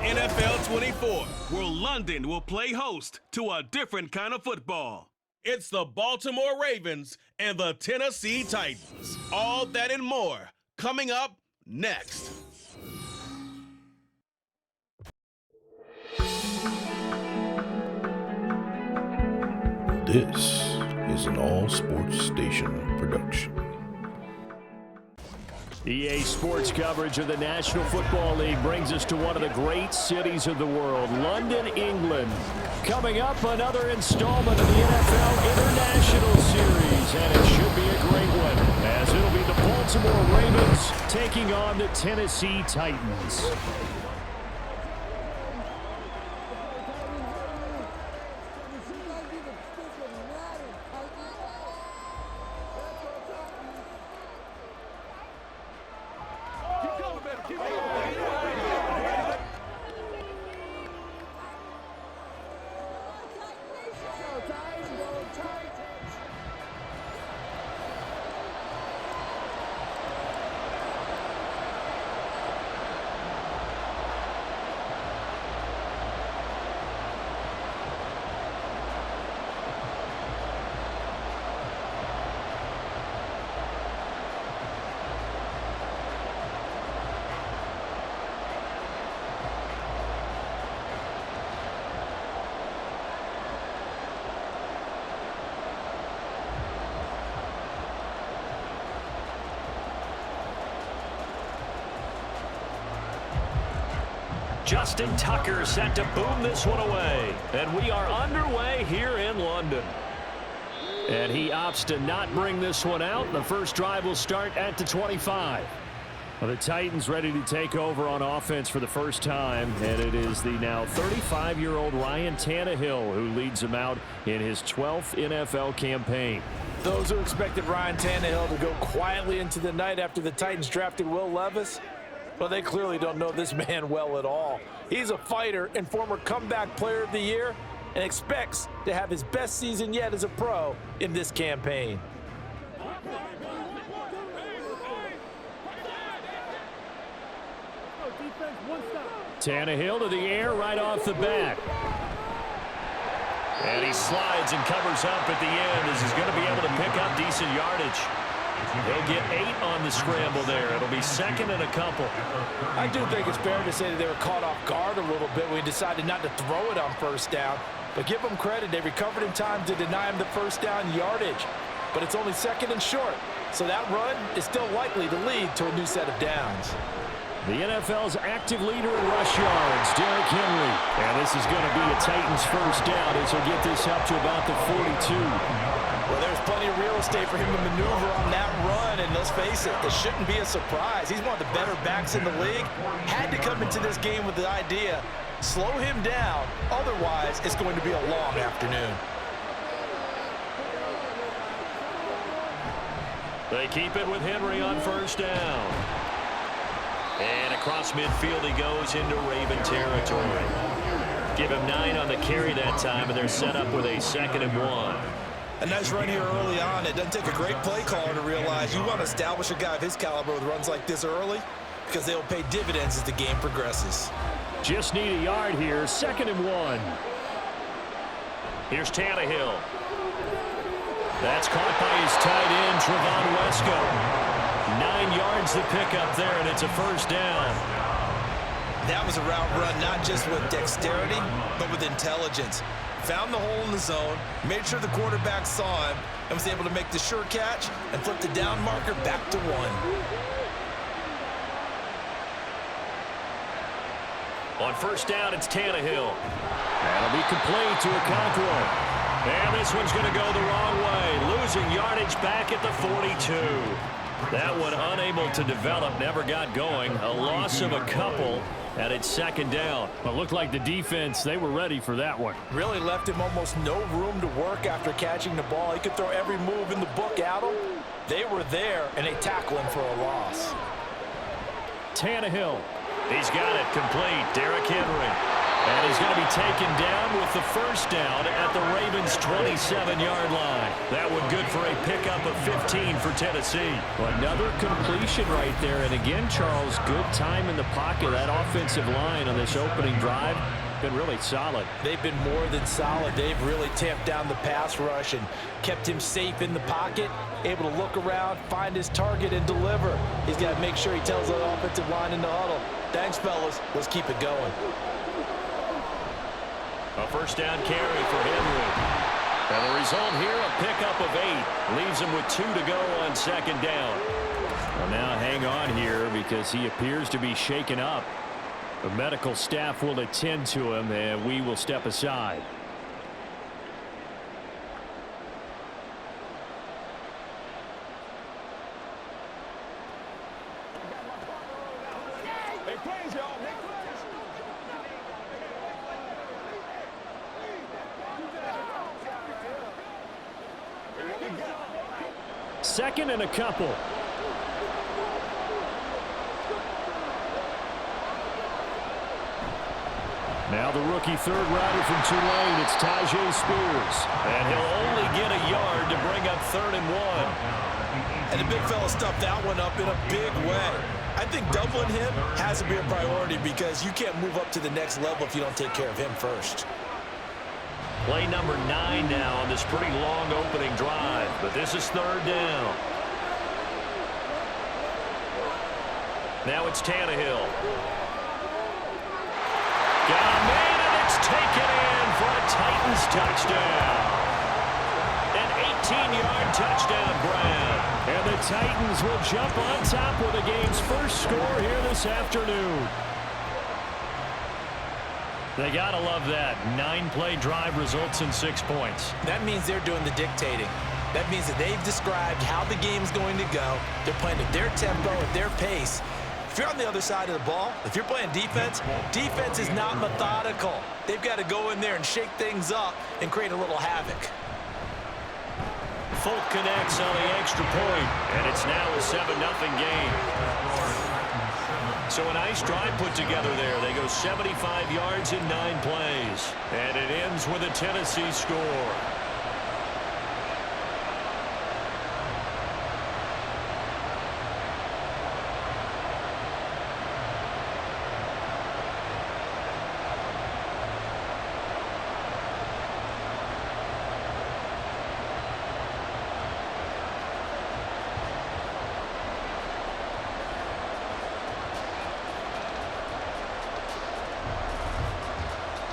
NFL 24, where London will play host to a different kind of football. It's the Baltimore Ravens and the Tennessee Titans. All that and more coming up next. This is an all-sports station production. EA Sports coverage of the National Football League brings us to one of the great cities of the world, London, England. Coming up, another installment of the NFL International Series, and it should be a great one, as it'll be the Baltimore Ravens taking on the Tennessee Titans. Justin Tucker set to boom this one away. And we are underway here in London. And he opts to not bring this one out. The first drive will start at the 25. Well, the Titans ready to take over on offense for the first time. And it is the now 35-year-old Ryan Tannehill who leads them out in his 12th NFL campaign. Those who expected Ryan Tannehill to go quietly into the night after the Titans drafted Will Levis, well, they clearly don't know this man well at all. He's a fighter and former comeback player of the year and expects to have his best season yet as a pro in this campaign. Tannehill to the air right off the bat. And he slides and covers up at the end as he's going to be able to pick up decent yardage. He'll get 8 on the scramble there. It'll be second and a couple. I do think it's fair to say that they were caught off guard a little bit when we decided not to throw it on first down. But give them credit. They recovered in time to deny him the first down yardage. But it's only second and short. So that run is still likely to lead to a new set of downs. The NFL's active leader in rush yards, Derrick Henry. And this is going to be a Titans first down as he'll get this up to about the 42. Well, there's plenty of real estate for him to maneuver on that run, and let's face it, it shouldn't be a surprise. He's one of the better backs in the league. Had to come into this game with the idea, slow him down, otherwise it's going to be a long afternoon. They keep it with Henry on first down. And across midfield he goes into Raven territory. Give him 9 on the carry that time, and they're set up with a 2nd and 1. A nice run here early on. It doesn't take a great play caller to realize you want to establish a guy of his caliber with runs like this early because they'll pay dividends as the game progresses. Just need a yard here. 2nd and 1. Here's Tannehill. That's caught by his tight end, Trevon Wesco. 9 yards to pick up there, and it's a first down. That was a route run not just with dexterity, but with intelligence. Found the hole in the zone, made sure the quarterback saw him, and was able to make the sure catch and flip the down marker back to 1. On first down, it's Tannehill. That'll be complete to Okonkwo. And this one's going to go the wrong way, losing yardage back at the 42. That one unable to develop, never got going. A loss of a couple, and it's 2nd down. Well, it looked like the defense, they were ready for that one. Really left him almost no room to work after catching the ball. He could throw every move in the book at him. They were there, and they tackle him for a loss. Tannehill. He's got it complete. Derrick Henry. And he's going to be taken down with the first down at the Ravens' 27-yard line. That one good for a pickup of 15 for Tennessee. Another completion right there. And again, Charles, good time in the pocket. That offensive line on this opening drive been really solid. They've been more than solid. They've really tamped down the pass rush and kept him safe in the pocket, able to look around, find his target, and deliver. He's got to make sure he tells that offensive line in the huddle, thanks, fellas. Let's keep it going. A first down carry for Henry. And the result here, a pickup of 8. Leaves him with 2 to go on second down. Well, now hang on here because he appears to be shaken up. The medical staff will attend to him, and we will step aside. Second and a couple. Now the rookie third rounder from Tulane, it's Tajay Spears. And he'll only get a yard to bring up 3rd and 1. And the big fella stuffed that one up in a big way. I think doubling him has to be a priority because you can't move up to the next level if you don't take care of him first. Play number 9 now on this pretty long opening drive, but this is 3rd down. Now it's Tannehill. Got a man, and it's taken in for a Titans touchdown. An 18-yard touchdown grab. And the Titans will jump on top with the game's first score here this afternoon. They got to love that. 9-play drive results in 6 points. That means they're doing the dictating. That means that they've described how the game's going to go. They're playing at their tempo, at their pace. If you're on the other side of the ball, if you're playing defense, defense is not methodical. They've got to go in there and shake things up and create a little havoc. Folk connects on the extra point, and it's now a 7-0 game. So a nice drive put together there. They go 75 yards in 9 plays. And it ends with a Tennessee score.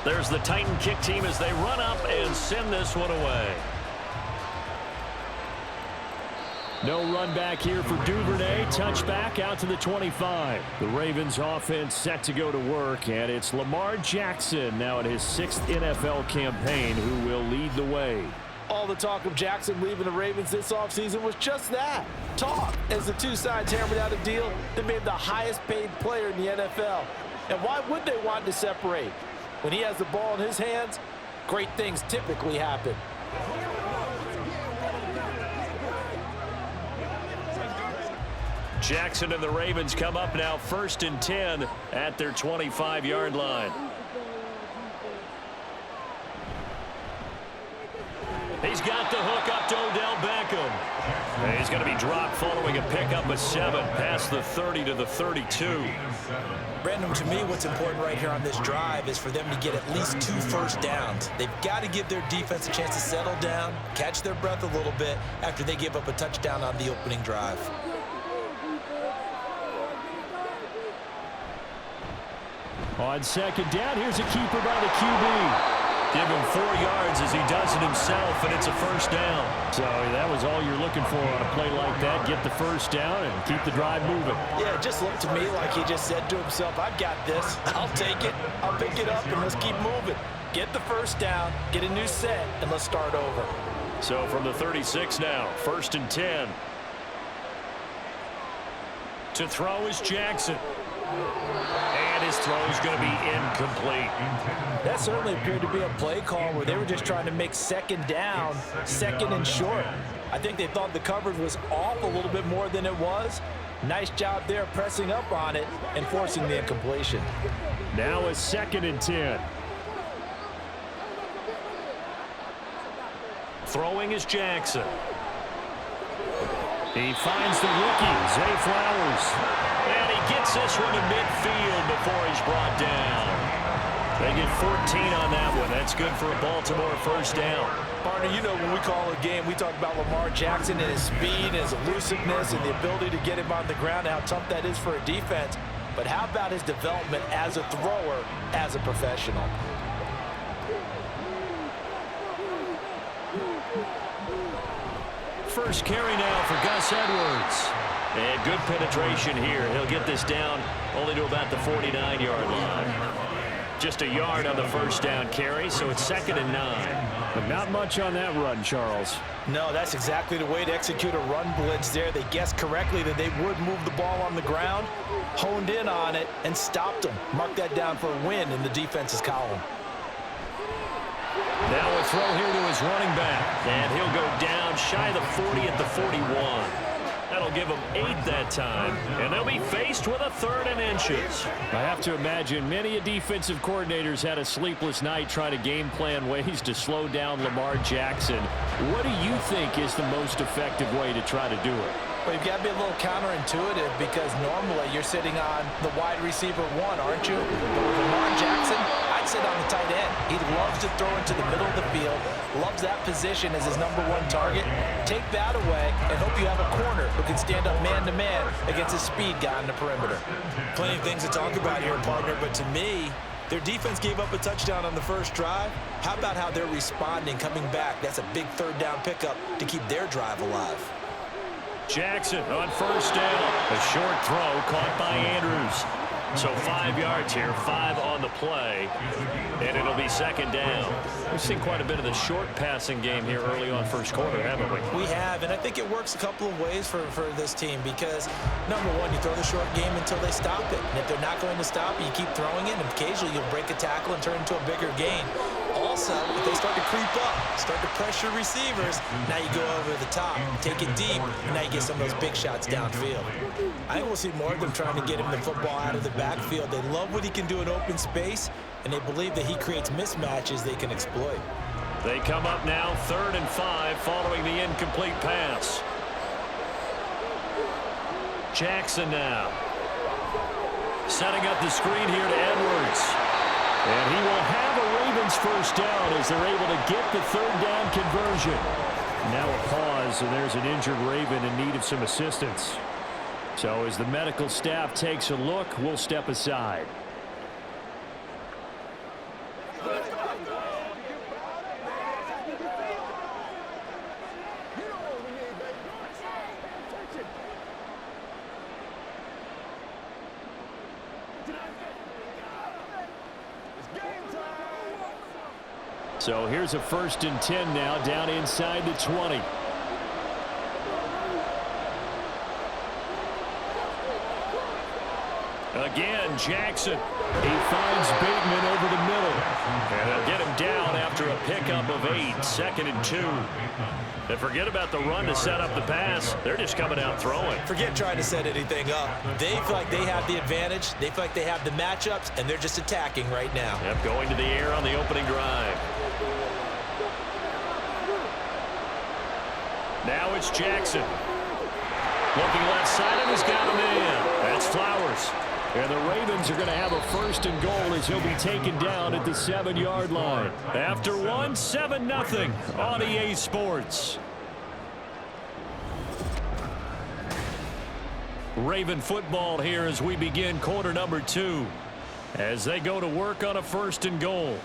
There's the Titan kick team as they run up and send this one away. No run back here for Duvernay. Touchback out to the 25. The Ravens offense set to go to work, and it's Lamar Jackson now in his 6th NFL campaign who will lead the way. All the talk of Jackson leaving the Ravens this offseason was just that, talk, as the two sides hammered out a deal that made him the highest paid player in the NFL. And why would they want to separate? When he has the ball in his hands, great things typically happen. Jackson and the Ravens come up now 1st and 10 at their 25-yard line. He's got the hook up to Odell Beckham. And he's going to be dropped following a pickup of 7 past the 30 to the 32. Brandon, to me, what's important right here on this drive is for them to get at least 2 first downs. They've got to give their defense a chance to settle down, catch their breath a little bit after they give up a touchdown on the opening drive. On second down, here's a keeper by the QB. Give him 4 yards as he does it himself, and it's a first down. So that was all you're looking for on a play like that. Get the first down and keep the drive moving. Yeah, it just looked to me like he just said to himself, I've got this. I'll take it. I'll pick it up, and let's keep moving. Get the first down, get a new set, and let's start over. So from the 36 now, 1st and 10. To throw is Jackson. And his throw is going to be incomplete. That certainly appeared to be a play call where they were just trying to make second down, 2nd and short. I think they thought the coverage was off a little bit more than it was. Nice job there pressing up on it and forcing the incompletion. Now a 2nd and 10. Throwing is Jackson. He finds the rookie, Zay Flowers. And he gets this one to midfield before he's brought down. They get 14 on that one. That's good for a Baltimore first down. Partner, you know when we call a game, we talk about Lamar Jackson and his speed and his elusiveness and the ability to get him on the ground and how tough that is for a defense. But how about his development as a thrower, as a professional? First carry now for Gus Edwards. And good penetration here. He'll get this down only to about the 49-yard line. Just a yard on the first down carry, so it's 2nd and 9. But not much on that run, Charles. No, that's exactly the way to execute a run blitz there. They guessed correctly that they would move the ball on the ground, honed in on it, and stopped them. Mark that down for a win in the defense's column. Now a throw here to his running back, and he'll go down shy of the 40 at the 41. That'll give them 8 that time, and they'll be faced with a 3rd and inches. I have to imagine many defensive coordinators had a sleepless night trying to game plan ways to slow down Lamar Jackson. What do you think is the most effective way to try to do it? Well, you've got to be a little counterintuitive because normally you're sitting on the wide receiver 1, aren't you? But with Lamar Jackson, I'd sit on the tight end. He loves to throw into the middle of the field, loves that position as his #1 target. Take that away and hope you have a corner who can stand up man-to-man against a speed guy on the perimeter. Plenty of things to talk about here, partner, but to me, their defense gave up a touchdown on the first drive. How about how they're responding, coming back? That's a big 3rd down pickup to keep their drive alive. Jackson on first down. A short throw caught by Andrews. So 5 yards here, 5 on the play, and it'll be 2nd down. We've seen quite a bit of the short passing game here early on first quarter, haven't we? We have, and I think it works a couple of ways for this team because, #1, you throw the short game until they stop it. And if they're not going to stop it, you keep throwing it, and occasionally you'll break a tackle and turn into a bigger gain. Also, if they start to creep up, start to pressure receivers, now you go over the top, take it deep, and now you get some of those big shots downfield. I think we'll see more of them trying to get him the football out of the backfield. They love what he can do in open space, and they believe that he creates mismatches they can exploit. They come up now 3rd and 5 following the incomplete pass. Jackson now. Setting up the screen here to Edwards. And he will have a Ravens first down as they're able to get the 3rd down conversion. Now a pause, and there's an injured Raven in need of some assistance. So as the medical staff takes a look, we'll step aside. So here's a 1st and 10 now, down inside the 20. Again, Jackson. He finds Bateman over the middle. And they'll get him down after a pickup of 8, 2nd and 2. And forget about the run to set up the pass. They're just coming out throwing. Forget trying to set anything up. They feel like they have the advantage. They feel like they have the matchups, and they're just attacking right now. Yep, going to the air on the opening drive. Now it's Jackson. Looking left side, and he's got a man. That's Flowers. And the Ravens are going to have a 1st and goal as he'll be taken down at the 7-yard line. After 1, 7-0 on EA Sports. Raven football here as we begin quarter number 2. As they go to work on a 1st and goal.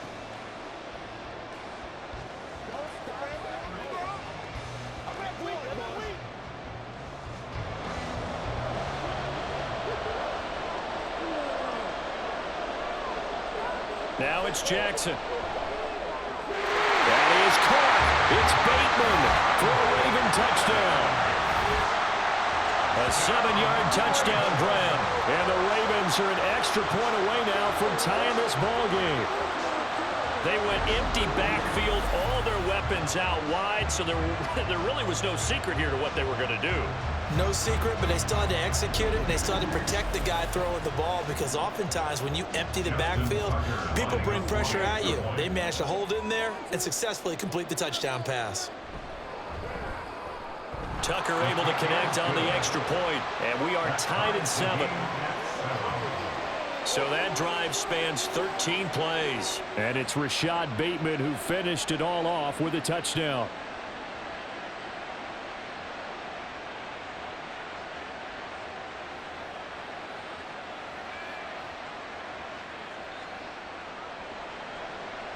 Now it's Jackson. That is caught. It's Bateman for a Raven touchdown. A 7-yard touchdown grab. And the Ravens are an extra point away now from tying this ball game. They went empty backfield, all their weapons out wide, so there really was no secret here to what they were going to do. No secret, but they still had to execute it, and they still had to protect the guy throwing the ball because oftentimes when you empty the backfield, people bring pressure at you. They managed to hold in there and successfully complete the touchdown pass. Tucker able to connect on the extra point, and we are tied at 7. So that drive spans 13 plays. And it's Rashad Bateman who finished it all off with a touchdown.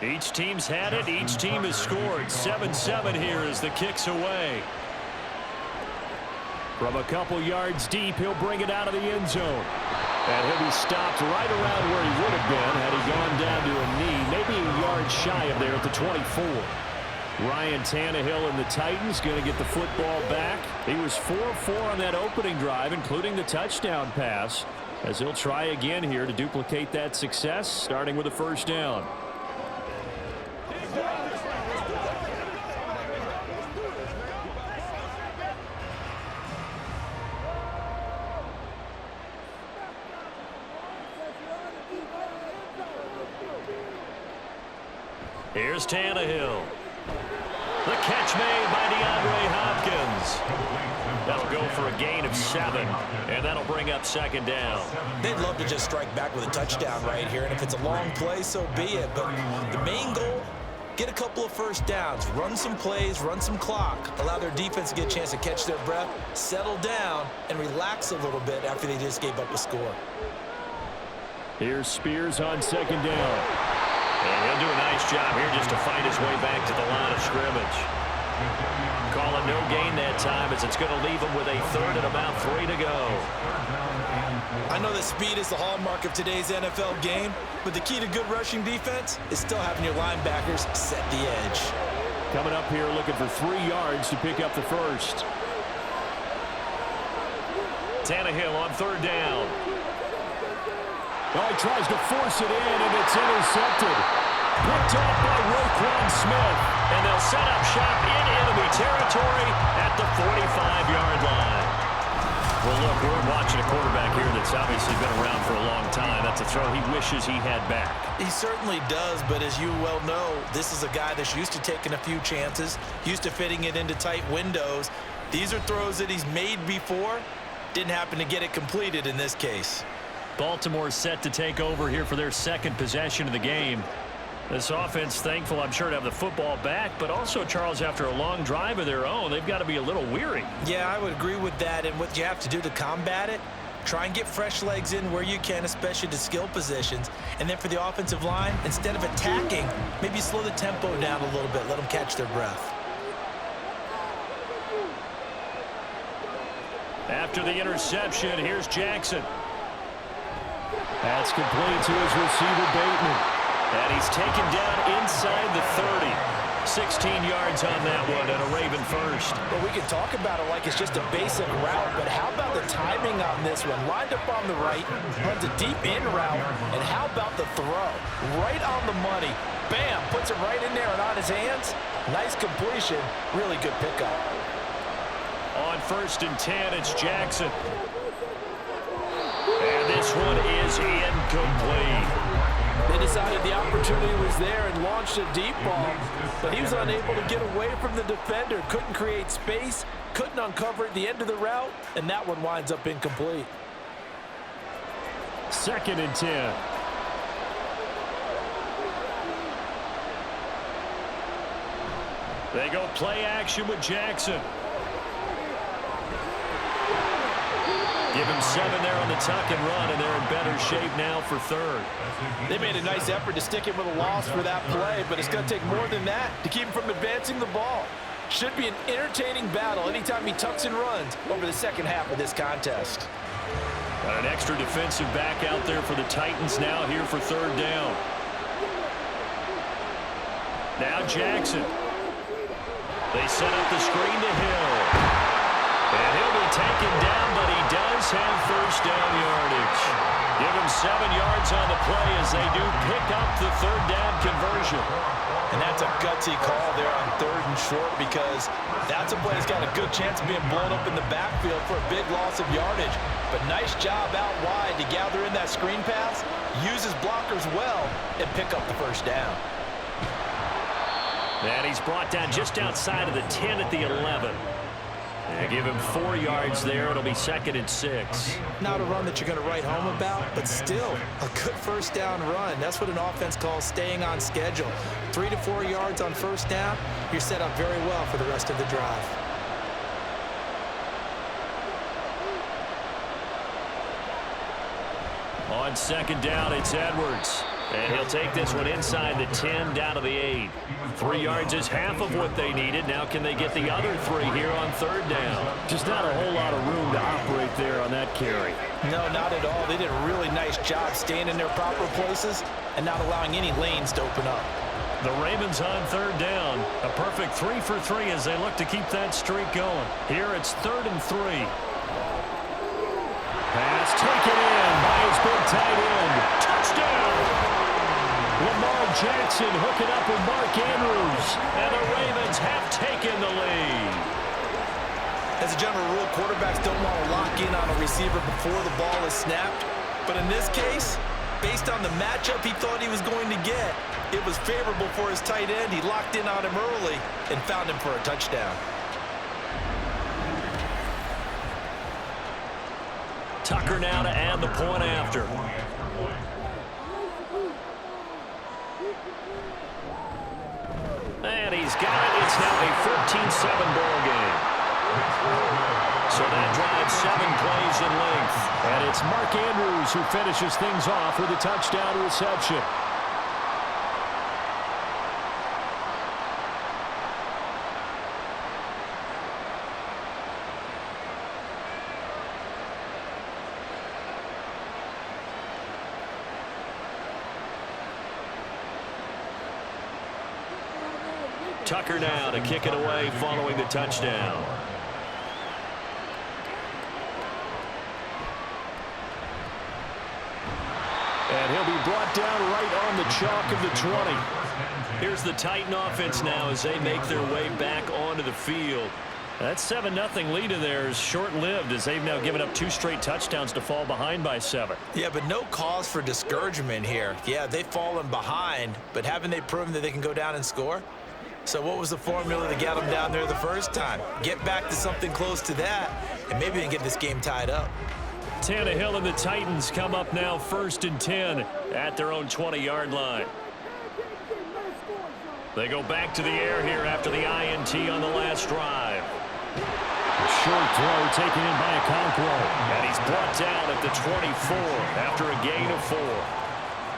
Each team's had it. Each team has scored. 7-7 here as the kick's away. From a couple yards deep, he'll bring it out of the end zone. And he'll be stopped right around where he would have been had he gone down to a knee, maybe a yard shy of there at the 24. Ryan Tannehill and the Titans going to get the football back. He was 4-4 on that opening drive, including the touchdown pass, as he'll try again here to duplicate that success, starting with a first down. Here's Tannehill. The catch made by DeAndre Hopkins. That'll go for a gain of 7, and that'll bring up second down. They'd love to just strike back with a touchdown right here, and if it's a long play, so be it. But the main goal, get a couple of first downs, run some plays, run some clock, allow their defense to get a chance to catch their breath, settle down, and relax a little bit after they just gave up a score. Here's Spears on second down. And he'll do a nice job here just to find his way back to the line of scrimmage. Calling no gain that time as it's going to leave him with a third and about 3 to go. I know that speed is the hallmark of today's NFL game, but the key to good rushing defense is still having your linebackers set the edge. Coming up here looking for 3 yards to pick up the first. Tannehill on third down. Oh, he tries to force it in, and it's intercepted. Picked off by Roquan Smith. And they'll set up shop in enemy territory at the 45-yard line. Well, look, we're watching a quarterback here that's obviously been around for a long time. That's a throw he wishes he had back. He certainly does, but as you well know, this is a guy that's used to taking a few chances, used to fitting it into tight windows. These are throws that he's made before. Didn't happen to get it completed in this case. Baltimore set to take over here for their second possession of the game. This offense thankful, I'm sure, to have the football back, but also, Charles, after a long drive of their own, they've got to be a little weary. Yeah, I would agree with that, and what you have to do to combat it, try and get fresh legs in where you can, especially to skill positions. And then for the offensive line, instead of attacking, maybe slow the tempo down a little bit, let them catch their breath. After the interception, here's Jackson. That's complete to his receiver, Bateman. And he's taken down inside the 30. 16 yards on that one and a Raven first. Well, we can talk about it like it's just a basic route, but how about the timing on this one? Lined up on the right, runs a deep in route, and how about the throw? Right on the money. Bam, puts it right in there and on his hands. Nice completion, really good pickup. On 1st and 10, it's Jackson. And this one is incomplete. They decided the opportunity was there and launched a deep ball, but he was unable to get away from the defender, couldn't create space, couldn't uncover at the end of the route, and that one winds up incomplete. 2nd and 10. They go play action with Jackson. Give him 7 there on the tuck and run, and they're in better shape now for third. They made a nice effort to stick him with a loss for that play, but it's going to take more than that to keep him from advancing the ball. Should be an entertaining battle anytime he tucks and runs over the second half of this contest. Got an extra defensive back out there for the Titans now here for third down. Now Jackson. They set up the screen to Hill. And he'll be taken down, but he does have first down yardage. Give him 7 yards on the play as they do pick up the third down conversion. And that's a gutsy call there on 3rd and short, because that's a play that's got a good chance of being blown up in the backfield for a big loss of yardage. But nice job out wide to gather in that screen pass, use his blockers well, and pick up the first down. And he's brought down just outside of the 10 at the 11. They give him 4 yards there. It'll be 2nd and 6. Not a run that you're going to write home about, but still a good first down run. That's what an offense calls staying on schedule. 3 to 4 yards on first down, you're set up very well for the rest of the drive. On 2nd down, it's Edwards. And he'll take this one inside the 10, down to the 8. 3 yards is half of what they needed. Now can they get the other 3 here on 3rd down? Just not a whole lot of room to operate there on that carry. No, not at all. They did a really nice job staying in their proper places and not allowing any lanes to open up. The Ravens on 3rd down. A perfect 3 for 3 as they look to keep that streak going. Here it's 3rd and 3. Pass taken in by his big tight end. Touchdown! Lamar Jackson hooking up with Mark Andrews. And the Ravens have taken the lead. As a general rule, quarterbacks don't want to lock in on a receiver before the ball is snapped. But in this case, based on the matchup he thought he was going to get, it was favorable for his tight end. He locked in on him early and found him for a touchdown. Tucker now to add the point after. And he's got it. It's now a 14-7 ball game. So that drives 7 plays in length. And it's Mark Andrews who finishes things off with a touchdown reception. Tucker now to kick it away following the touchdown. And he'll be brought down right on the chalk of the 20. Here's the Titan offense now as they make their way back onto the field. That 7-0 lead of theirs is short-lived as they've now given up 2 straight touchdowns to fall behind by 7. Yeah, but no cause for discouragement here. Yeah, they've fallen behind, but haven't they proven that they can go down and score? So what was the formula to get them down there the first time? Get back to something close to that, and maybe they can get this game tied up. Tannehill and the Titans come up now 1st and 10 at their own 20-yard line. They go back to the air here after the INT on the last drive. A short throw taken in by Okonkwo. And he's brought down at the 24 after a gain of 4.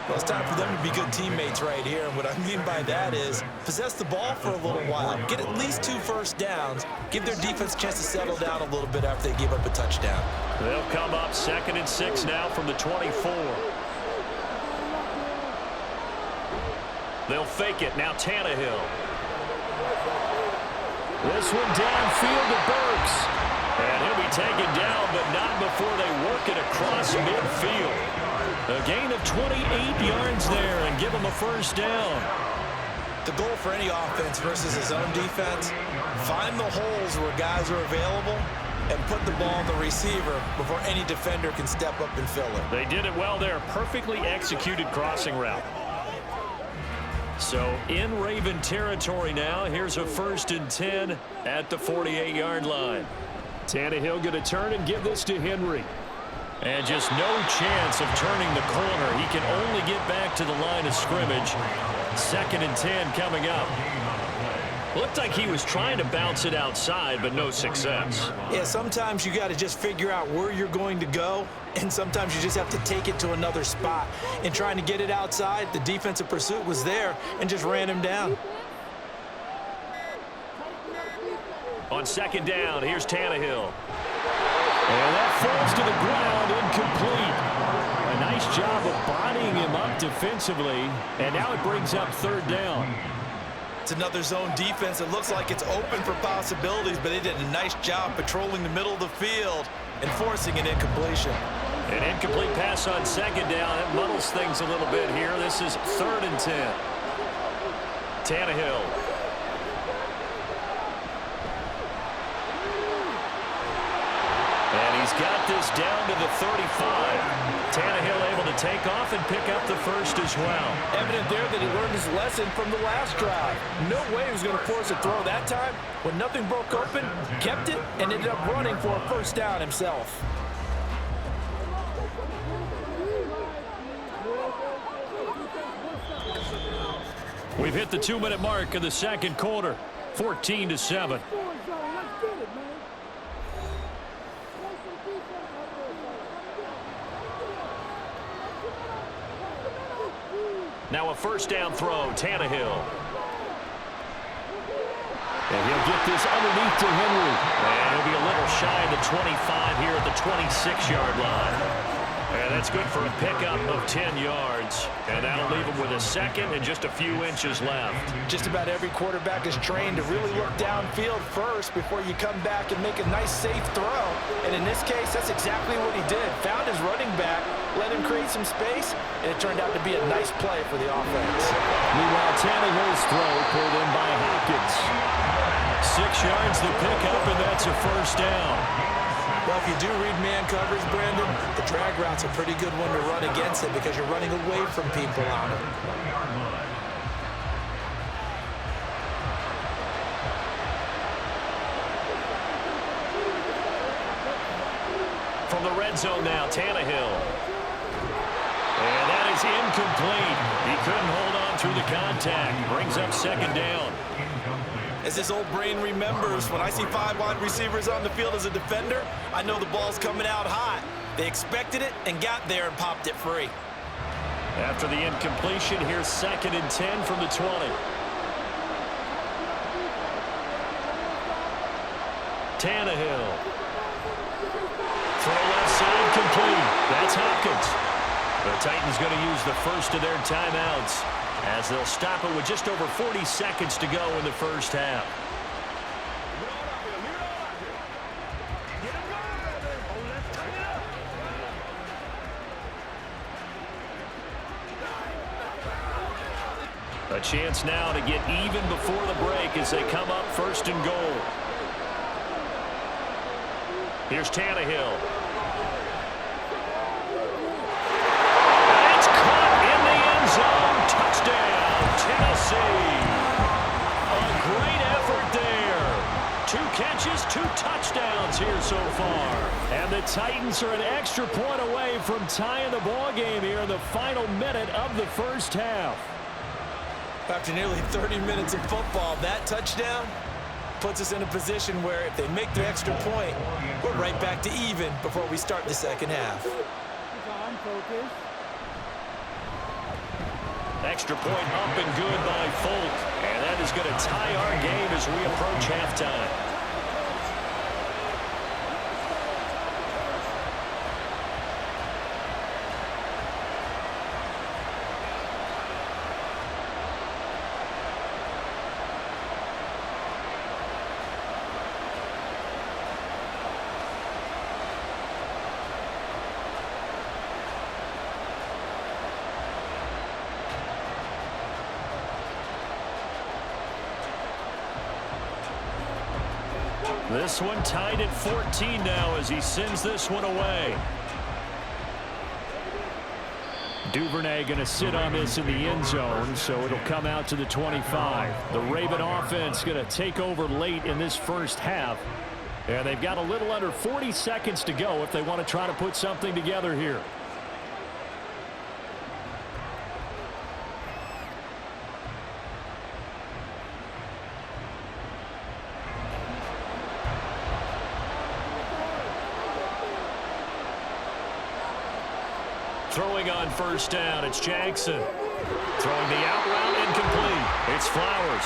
Well, it's time for them to be good teammates right here. And what I mean by that is possess the ball for a little while. Get at least 2 first downs. Give their defense a chance to settle down a little bit after they give up a touchdown. They'll come up 2nd and 6 now from the 24. They'll fake it. Now Tannehill. This one downfield to Burks. And he'll be taken down, but not before they work it across midfield. A gain of 28 yards there and give him a first down. The goal for any offense versus his own defense, find the holes where guys are available and put the ball on the receiver before any defender can step up and fill it. They did it well there. Perfectly executed crossing route. So in Raven territory now, here's a 1st and 10 at the 48-yard line. Tannehill going to turn and give this to Henry. And just no chance of turning the corner. He can only get back to the line of scrimmage. 2nd and 10 coming up. Looked like he was trying to bounce it outside, but no success. Yeah, sometimes you got to just figure out where you're going to go, and sometimes you just have to take it to another spot. In trying to get it outside, the defensive pursuit was there and just ran him down. On 2nd down, here's Tannehill. And that falls to the ground, incomplete. A nice job of bodying him up defensively, and now it brings up 3rd down. It's another zone defense. It looks like it's open for possibilities, but they did a nice job patrolling the middle of the field and forcing an incompletion. An incomplete pass on 2nd down. It muddles things a little bit here. This is 3rd and 10. Tannehill. And he's got this down to the 35. Tannehill able to take off and pick up the first as well. Evident there that he learned his lesson from the last drive. No way he was going to force a throw that time. When nothing broke open, kept it, and ended up running for a first down himself. We've hit the 2-minute mark in the second quarter, 14-7. Now a first down throw, Tannehill. And he'll get this underneath to Henry. And he'll be a little shy of the 25 here at the 26-yard line. And that's good for a pickup of 10 yards. And that'll leave him with a second and just a few inches left. Just about every quarterback is trained to really look downfield first before you come back and make a nice, safe throw. And in this case, that's exactly what he did. Found his running back, let him create some space, and it turned out to be a nice play for the offense. Meanwhile, Tannehill's throw pulled in by Hopkins. 6 yards to pick up, and that's a first down. Well, if you do read man coverage, Brandon, the drag route's a pretty good one to run against it because you're running away from people on it. From the red zone now, Tannehill. And that is incomplete. He couldn't hold on through the contact. Brings up second down. As this old brain remembers, when I see 5 wide receivers on the field as a defender, I know the ball's coming out hot. They expected it and got there and popped it free. After the incompletion, here's 2nd and 10 from the 20. Tannehill. Throw left side complete. That's Hopkins. The Titans going to use the first of their timeouts, as they'll stop it with just over 40 seconds to go in the first half. A chance now to get even before the break as they come up 1st and goal. Here's Tannehill. Tennessee. A great effort there. 2 catches, 2 touchdowns here so far. And the Titans are an extra point away from tying the ball game here in the final minute of the first half. After nearly 30 minutes of football, that touchdown puts us in a position where if they make the extra point, we're right back to even before we start the second half. Extra point up and good by Folk. And that is going to tie our game as we approach halftime. This one tied at 14 now as he sends this one away. Duvernay going to sit on this in the end zone, so it'll come out to the 25. The Raven offense going to take over late in this first half. And they've got a little under 40 seconds to go if they want to try to put something together here. Throwing on first down, it's Jackson. Throwing the out route, incomplete. It's Flowers.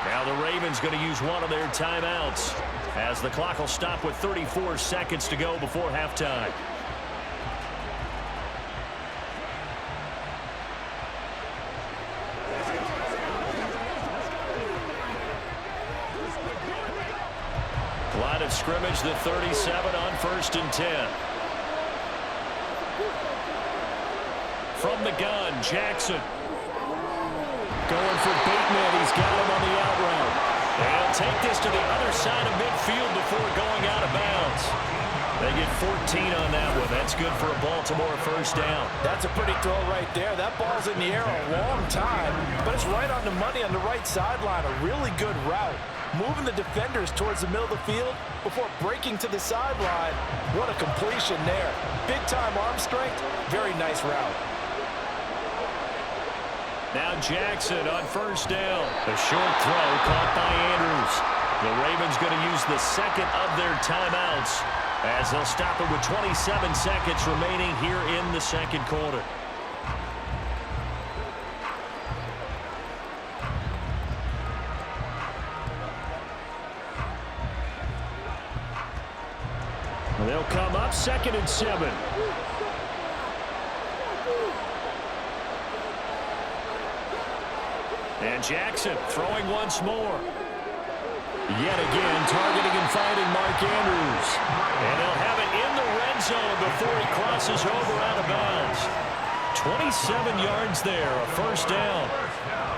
Now the Ravens going to use one of their timeouts as the clock will stop with 34 seconds to go before halftime. Line of scrimmage, the 37 on 1st and 10. From the gun, Jackson. Going for Bateman. He's got him on the out route. And take this to the other side of midfield before going out of bounds. They get 14 on that one. That's good for a Baltimore first down. That's a pretty throw right there. That ball's in the air a long time, but it's right on the money on the right sideline. A really good route. Moving the defenders towards the middle of the field before breaking to the sideline. What a completion there. Big-time arm strength. Very nice route. Now Jackson on first down. A short throw caught by Andrews. The Ravens going to use the second of their timeouts as they'll stop it with 27 seconds remaining here in the second quarter. They'll come up 2nd and 7. And Jackson throwing once more. Yet again, targeting and finding Mark Andrews. And they'll have it in the red zone before he crosses over out of bounds. 27 yards there, a first down.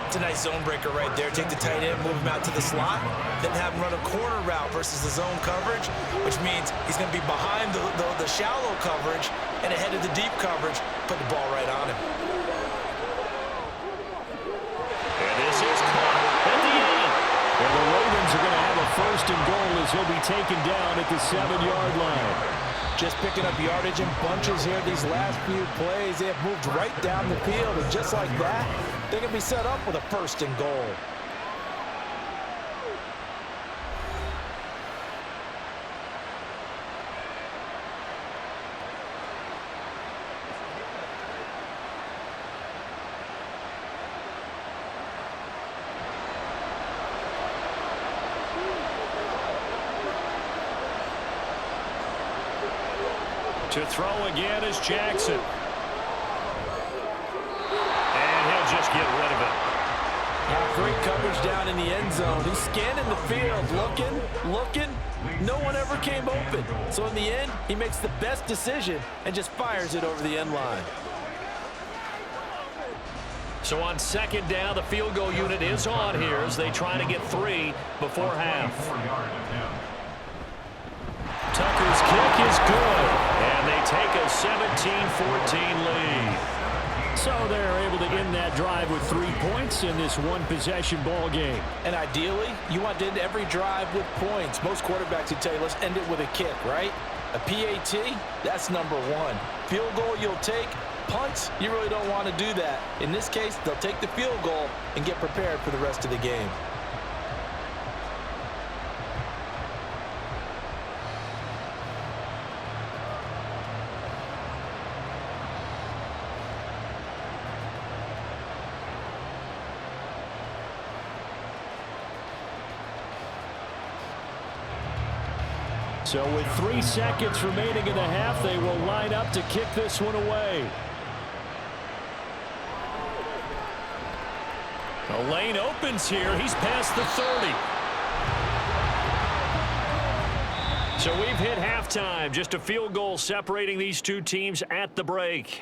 It's a nice zone breaker right there. Take the tight end, move him out to the slot, then have him run a corner route versus the zone coverage, which means he's going to be behind the shallow coverage and ahead of the deep coverage. Put the ball right on him. And this is caught at the end. And the Ravens are going to have a first and goal as he'll be taken down at the 7-yard line. Just picking up yardage in bunches here these last few plays. They have moved right down the field, and just like that, they can be set up with a first and goal. To throw again is Jackson. And he'll just get rid of it. Great coverage down in the end zone. He's scanning the field, looking. No one ever came open. So in the end, he makes the best decision and just fires it over the end line. So on 2nd down, the field goal unit is on here as they try to get 3 before half. Tucker's kick is good. And they take a 17-14 lead. So they're able to end that drive with 3 points in this one-possession ball game. And ideally, you want to end every drive with points. Most quarterbacks would tell you, let's end it with a kick, right? A PAT, that's number 1. Field goal you'll take. Punts, you really don't want to do that. In this case, they'll take the field goal and get prepared for the rest of the game. So with 3 seconds remaining in the half, they will line up to kick this one away. The lane opens here. He's past the 30. So we've hit halftime. Just a field goal separating these two teams at the break.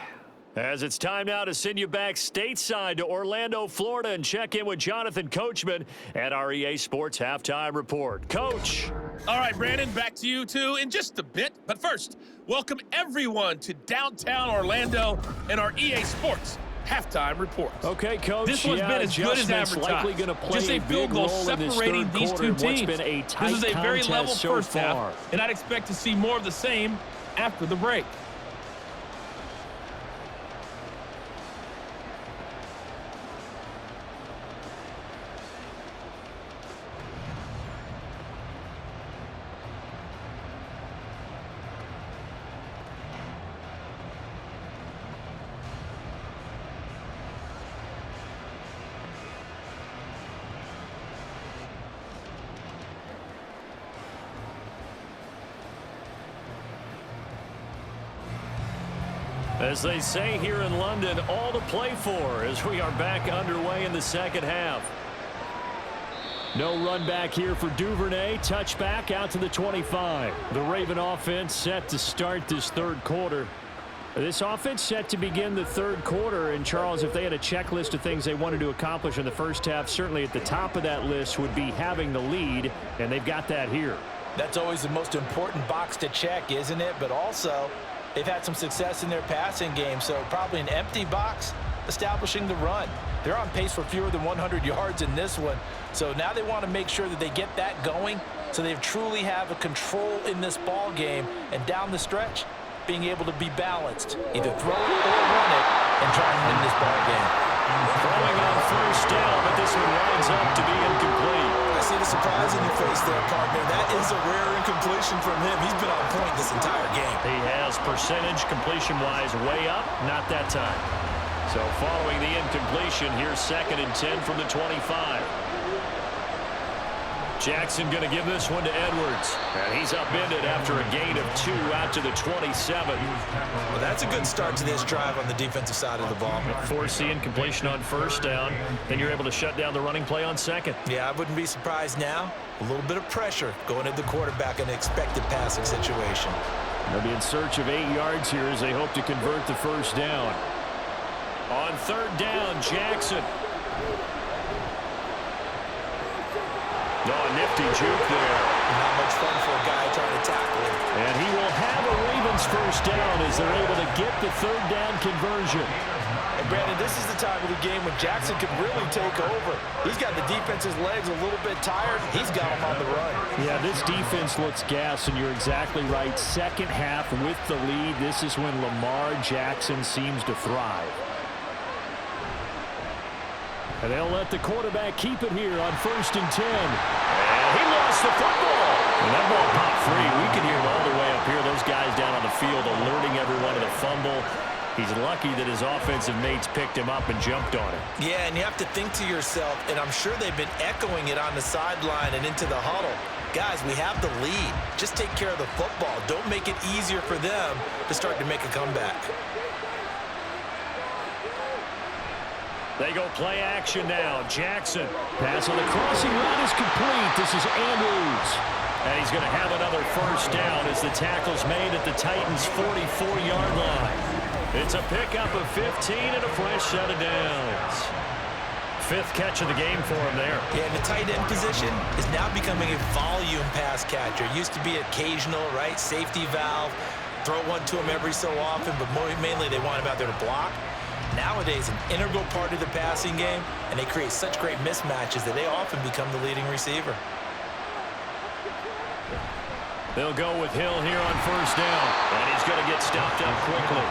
As it's time now to send you back stateside to Orlando, Florida, and check in with Jonathan Coachman at our EA Sports Halftime Report. Coach. All right, Brandon, back to you two in just a bit. But first, welcome everyone to downtown Orlando and our EA Sports Halftime Report. Okay, Coach. This one's been as good as advertised. Likely going to play just a field goal separating these two teams. Been a tight this is a very level so first far. half, and I'd expect to see more of the same after the break. As they say here in London, all to play for as we are back underway in the second half. No run back here for Duvernay. Touchback out to the 25. The Raven offense set to start this third quarter. This offense set to begin the third quarter. And, Charles, if they had a checklist of things they wanted to accomplish in the first half, certainly at the top of that list would be having the lead, and they've got that here. That's always the most important box to check, isn't it? But also, they've had some success in their passing game, so probably an empty box establishing the run. They're on pace for fewer than 100 yards in this one, so now they want to make sure that they get that going so they truly have a control in this ball game, and down the stretch, being able to be balanced. Either throw it or run it and try and win this ball game. Throwing on first down, but this one winds up to be incomplete. I see the surprise in your face there, partner. That is a rare incompletion from him. He's been on point this entire game. He has percentage completion-wise way up, not that time. So following the incompletion, here's 2nd and 10 from the 25. Jackson going to give this one to Edwards. And he's upended after a gain of 2 out to the 27. Well, that's a good start to this drive on the defensive side of the ball. Force the incompletion on first down. Then you're able to shut down the running play on 2nd. Yeah, I wouldn't be surprised now. A little bit of pressure going at the quarterback in an expected passing situation. They'll be in search of 8 yards here as they hope to convert the first down. On 3rd down, Jackson. No, a nifty juke there. Not much fun for a guy trying to tackle him. And he will have a Ravens first down as they're able to get the 3rd down conversion. And Brandon, this is the time of the game when Jackson could really take over. He's got the defense's legs a little bit tired. He's got him on the run. Yeah, this defense looks gassed, and you're exactly right. Second half with the lead, this is when Lamar Jackson seems to thrive. And they'll let the quarterback keep it here on 1st and 10. And he lost the football. And that ball popped free. We can hear it all the way up here. Those guys down on the field alerting everyone to the fumble. He's lucky that his offensive mates picked him up and jumped on it. Yeah, and you have to think to yourself, and I'm sure they've been echoing it on the sideline and into the huddle. Guys, we have the lead. Just take care of the football. Don't make it easier for them to start to make a comeback. They go play action now. Jackson. Pass on the crossing route is complete. This is Andrews. And he's going to have another first down as the tackle's made at the Titans' 44-yard line. It's a pickup of 15 and a fresh set of downs. 5th catch of the game for him there. Yeah, and the tight end position is now becoming a volume pass catcher. It used to be occasional, right? Safety valve. Throw one to him every so often, but mainly they want him out there to block. Nowadays, an integral part of the passing game, and they create such great mismatches that they often become the leading receiver. They'll go with Hill here on first down, and he's going to get stopped up quickly.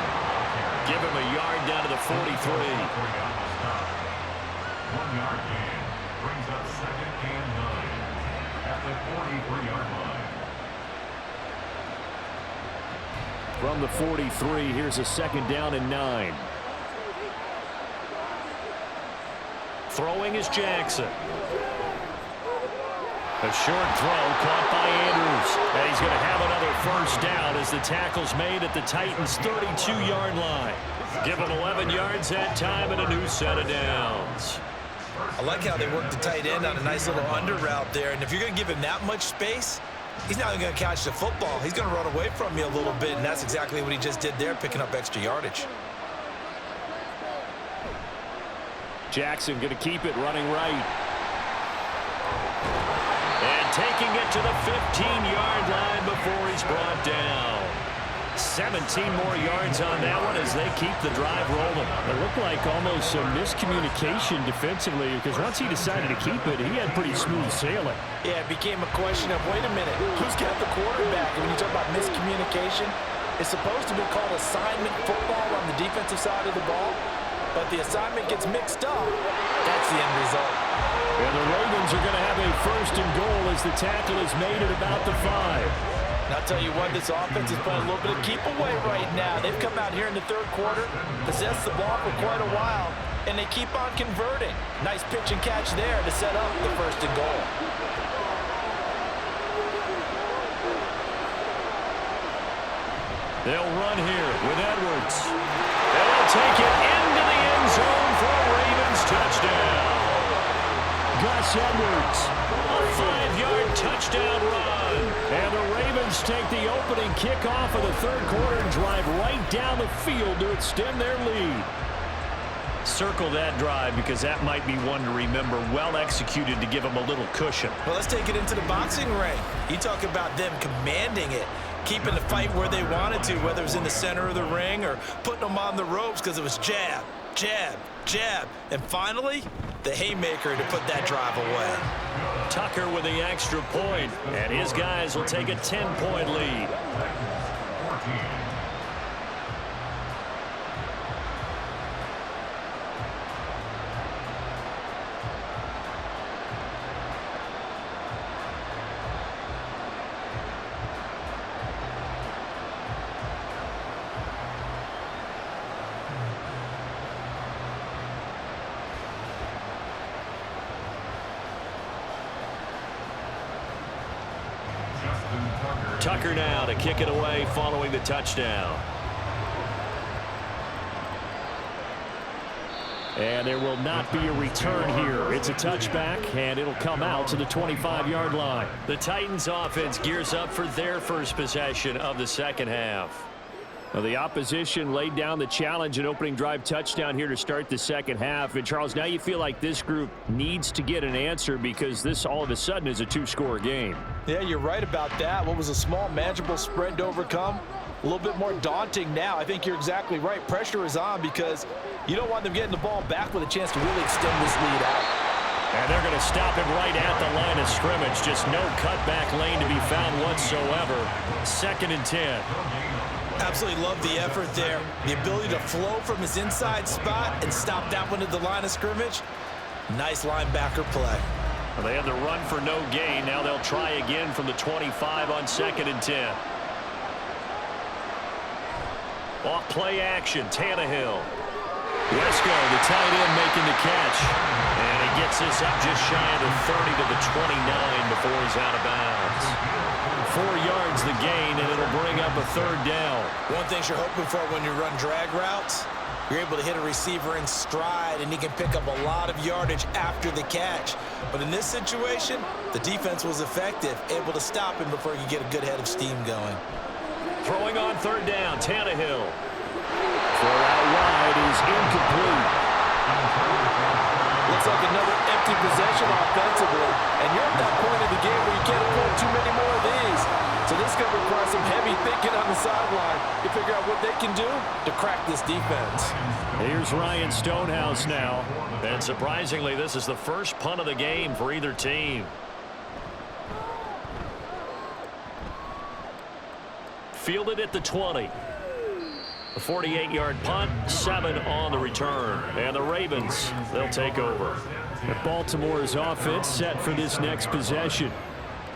Give him a yard down to the 43. 1 yard gain brings up 2nd and 9 at the 43-yard line. From the 43, here's a 2nd down and 9. Throwing is Jackson. A short throw caught by Andrews. And he's going to have another first down as the tackle's made at the Titans' 32-yard line. Give him 11 yards that time and a new set of downs. I like how they work the tight end on a nice little under route there. And if you're going to give him that much space, he's not going to catch the football. He's going to run away from you a little bit, and that's exactly what he just did there, picking up extra yardage. Jackson going to keep it running right. And taking it to the 15-yard line before he's brought down. 17 more yards on that one as they keep the drive rolling. It looked like almost some miscommunication defensively because once he decided to keep it, he had pretty smooth sailing. Yeah, it became a question of, wait a minute, who's got the quarterback? And when you talk about miscommunication, it's supposed to be called assignment football on the defensive side of the ball. But the assignment gets mixed up. That's the end result. And the Ravens are going to have a 1st and goal as the tackle is made at about the 5. And I'll tell you what, this offense is playing a little bit of keep away right now. They've come out here in the 3rd quarter, possessed the ball for quite a while, and they keep on converting. Nice pitch and catch there to set up the 1st and goal. They'll run here with Edwards. They'll take it into the end zone for a Ravens touchdown. Gus Edwards, a 5-yard touchdown run. And the Ravens take the opening kickoff of the 3rd quarter and drive right down the field to extend their lead. Circle that drive because that might be one to remember. Well executed to give them a little cushion. Well, let's take it into the boxing ring. You talk about them commanding it, keeping the fight where they wanted to, whether it was in the center of the ring or putting them on the ropes because it was jab, jab, jab. And finally, the haymaker to put that drive away. Tucker with the extra point, and his guys will take a 10-point lead. 14. Tucker now to kick it away following the touchdown. And there will not be a return here. It's a touchback, and it'll come out to the 25-yard line. The Titans offense gears up for their first possession of the second half. Well, the opposition laid down the challenge, an opening drive touchdown here to start the second half. And, Charles, now you feel like this group needs to get an answer because this all of a sudden is a two-score game. Yeah, you're right about that. What was a small, manageable spread to overcome? A little bit more daunting now. I think you're exactly right. Pressure is on because you don't want them getting the ball back with a chance to really extend this lead out. And they're going to stop him right at the line of scrimmage. Just no cutback lane to be found whatsoever. 2nd and 10. Absolutely love the effort there. The ability to flow from his inside spot and stop that one at the line of scrimmage. Nice linebacker play. Well, they had the run for no gain. Now they'll try again from the 25 on 2nd and 10. Off play action, Tannehill. Wesco, the tight end, making the catch. And he gets this up just shy of the 30 to the 29 before he's out of bounds. 4 yards the gain, and it'll bring up a 3rd down. One thing you're hoping for when you run drag routes, you're able to hit a receiver in stride, and he can pick up a lot of yardage after the catch. But in this situation, the defense was effective, able to stop him before he could get a good head of steam going. Throwing on 3rd down, Tannehill. Throw out wide is incomplete. Looks like another empty possession offensively. And you're at that point in the game where you can't afford too many more of these. So this is going to require some heavy thinking on the sideline to figure out what they can do to crack this defense. Here's Ryan Stonehouse now. And surprisingly, this is the first punt of the game for either team. Fielded at the 20. A 48-yard punt, 7 on the return. And the Ravens, they'll take over. Baltimore's offense set for this next possession.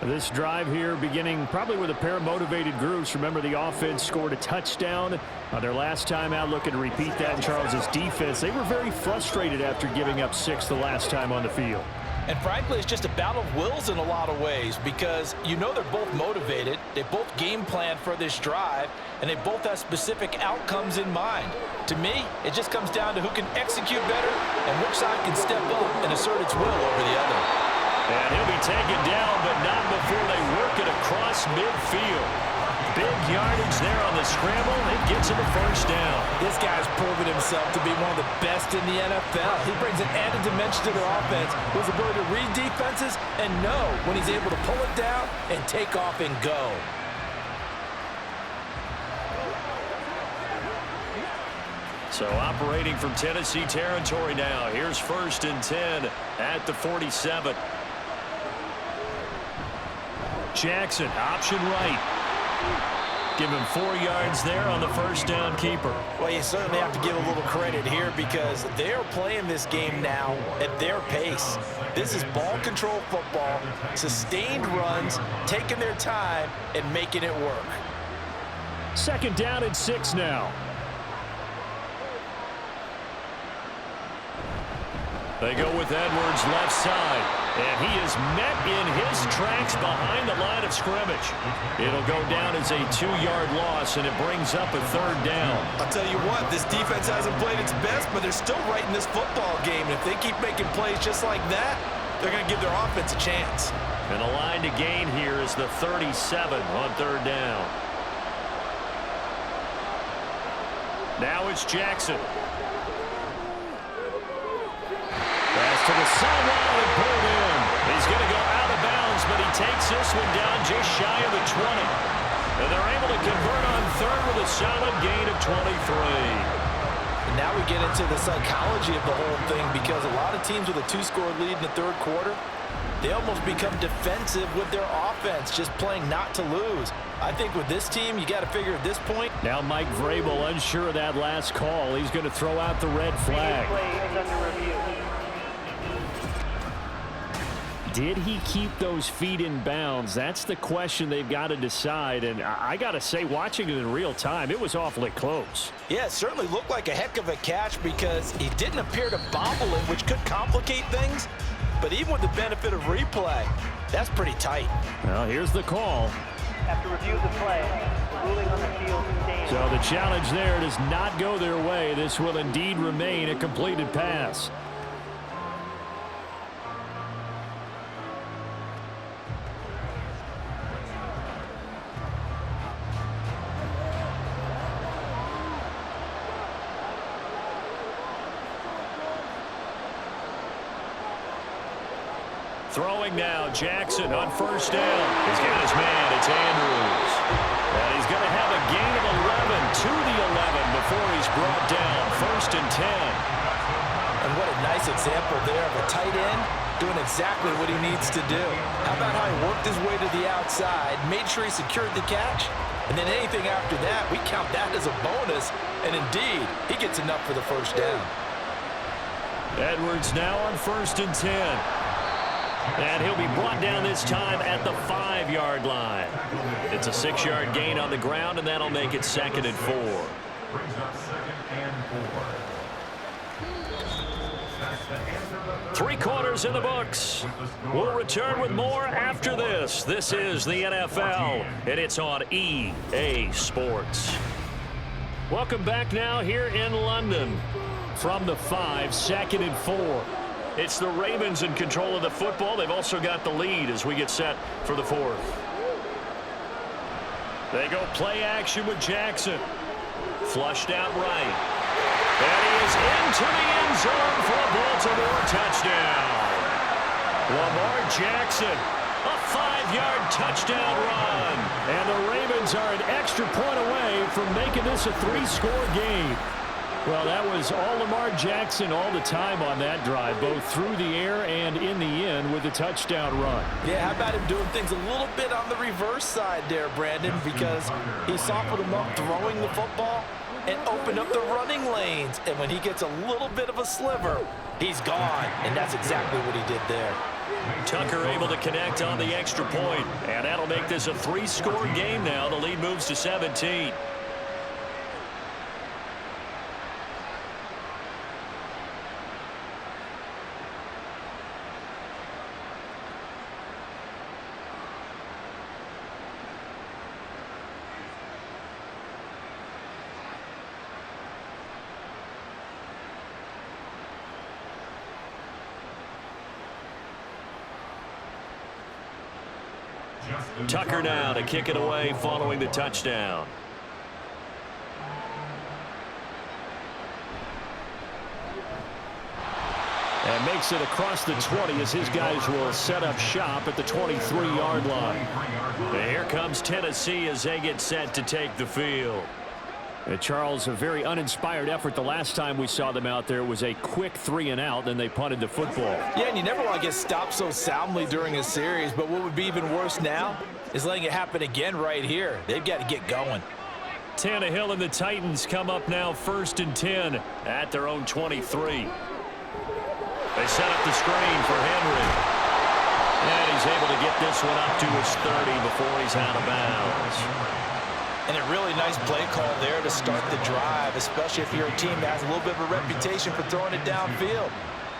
This drive here beginning probably with a pair of motivated groups. Remember, the offense scored a touchdown on their last time out. Looking to repeat that in Charles's defense. They were very frustrated after giving up 6 the last time on the field. And frankly, it's just a battle of wills in a lot of ways because you know they're both motivated. They both game plan for this drive, and they both have specific outcomes in mind. To me, it just comes down to who can execute better and which side can step up and assert its will over the other. And he'll be taken down, but not before they work it across midfield. Big yardage there on the scramble. It gets him a 1st down. This guy's proven himself to be one of the best in the NFL. He brings an added dimension to their offense with his ability to read defenses and know when he's able to pull it down and take off and go. So operating from Tennessee territory now. Here's 1st and 10 at the 47. Jackson, option right. Give him 4 yards there on the 1st down keeper. Well, you certainly have to give a little credit here because they're playing this game now at their pace. This is ball control football, sustained runs, taking their time and making it work. 2nd down and 6 now. They go with Edwards left side, and he is met in his tracks behind the line of scrimmage. It'll go down as a 2-yard loss, and it brings up a 3rd down. I'll tell you what, this defense hasn't played its best, but they're still right in this football game. And if they keep making plays just like that, they're going to give their offense a chance. And the line to gain here is the 37 on 3rd down. Now it's Jackson. sideline and pulled in. He's going to go out of bounds, but he takes this one down just shy of the 20. And they're able to convert on third with a solid gain of 23. And now we get into the psychology of the whole thing, because a lot of teams with a 2-score lead in the third quarter, they almost become defensive with their offense, just playing not to lose. I think with this team, you got to figure at this point. Now Mike Vrabel unsure of that last call. He's going to throw out the red flag. Did he keep those feet in bounds? That's the question they've got to decide. And I got to say, watching it in real time, it was awfully close. Yeah, it certainly looked like a heck of a catch, because he didn't appear to bobble it, which could complicate things. But even with the benefit of replay, that's pretty tight. Well, here's the call. After review of the play, the ruling on the field stands. So the challenge there does not go their way. This will indeed remain a completed pass. Throwing now, Jackson on first down. He's got his man, it's Andrews. And he's going to have a gain of 11 to the 11 before he's brought down. 1st and 10. And what a nice example there of a tight end doing exactly what he needs to do. How about how he worked his way to the outside, made sure he secured the catch, and then anything after that, we count that as a bonus. And indeed, he gets enough for the first down. Edwards now on 1st and 10. And he'll be brought down this time at the 5-yard line. It's a 6-yard gain on the ground, and that'll make it 2nd and 4. Brings up 2nd and 4. 3 quarters in the books. We'll return with more after this. This is the NFL, and it's on EA Sports. Welcome back now here in London. From the 5, 2nd and 4. It's the Ravens in control of the football. They've also got the lead as we get set for the 4th. They go play action with Jackson. Flushed out right. And he is into the end zone for a Baltimore touchdown. Lamar Jackson, a 5-yard touchdown run. And the Ravens are an extra point away from making this a 3-score game. Well, that was all Lamar Jackson all the time on that drive, both through the air and in the end with a touchdown run. Yeah, how about him doing things a little bit on the reverse side there, Brandon, because he softened him up throwing the football and opened up the running lanes. And when he gets a little bit of a sliver, he's gone. And that's exactly what he did there. Tucker able to connect on the extra point, and that'll make this a 3-score game now. The lead moves to 17. Tucker now to kick it away following the touchdown. And makes it across the 20 as his guys will set up shop at the 23-yard line. And here comes Tennessee as they get set to take the field. Charles, a very uninspired effort. The last time we saw them out there was a quick 3-and-out, then they punted the football. Yeah, and you never want to get stopped so soundly during a series, but what would be even worse now is letting it happen again right here. They've got to get going. Tannehill and the Titans come up now 1st and 10 at their own 23. They set up the screen for Henry. And he's able to get this one up to his 30 before he's out of bounds. And a really nice play call there to start the drive, especially if you're a team that has a little bit of a reputation for throwing it downfield.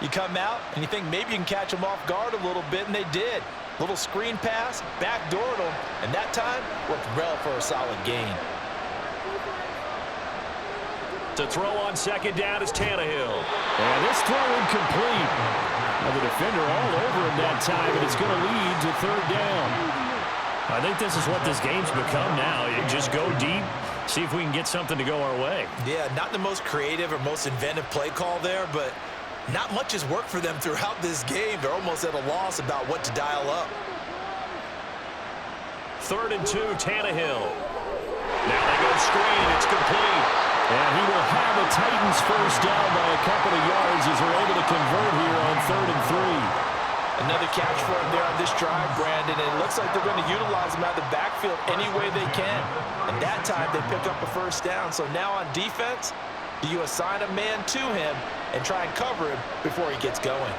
You come out and you think maybe you can catch them off guard a little bit, and they did. Little screen pass, backdoored them, and that time worked well for a solid gain. To throw on 2nd down is Tannehill. And this throw incomplete. Now the defender all over him that time, and it's going to lead to 3rd down. I think this is what this game's become now. You just go deep, see if we can get something to go our way. Yeah, not the most creative or most inventive play call there, but not much has worked for them throughout this game. They're almost at a loss about what to dial up. 3rd and 2, Tannehill. Now they go screen. It's complete. And he will have the Titans first down by a couple of yards as they're able to convert here on 3rd and 3. Another catch for him there on this drive, Brandon. And it looks like they're going to utilize him out of the backfield any way they can. And that time they pick up a first down. So now on defense, do you assign a man to him and try and cover him before he gets going?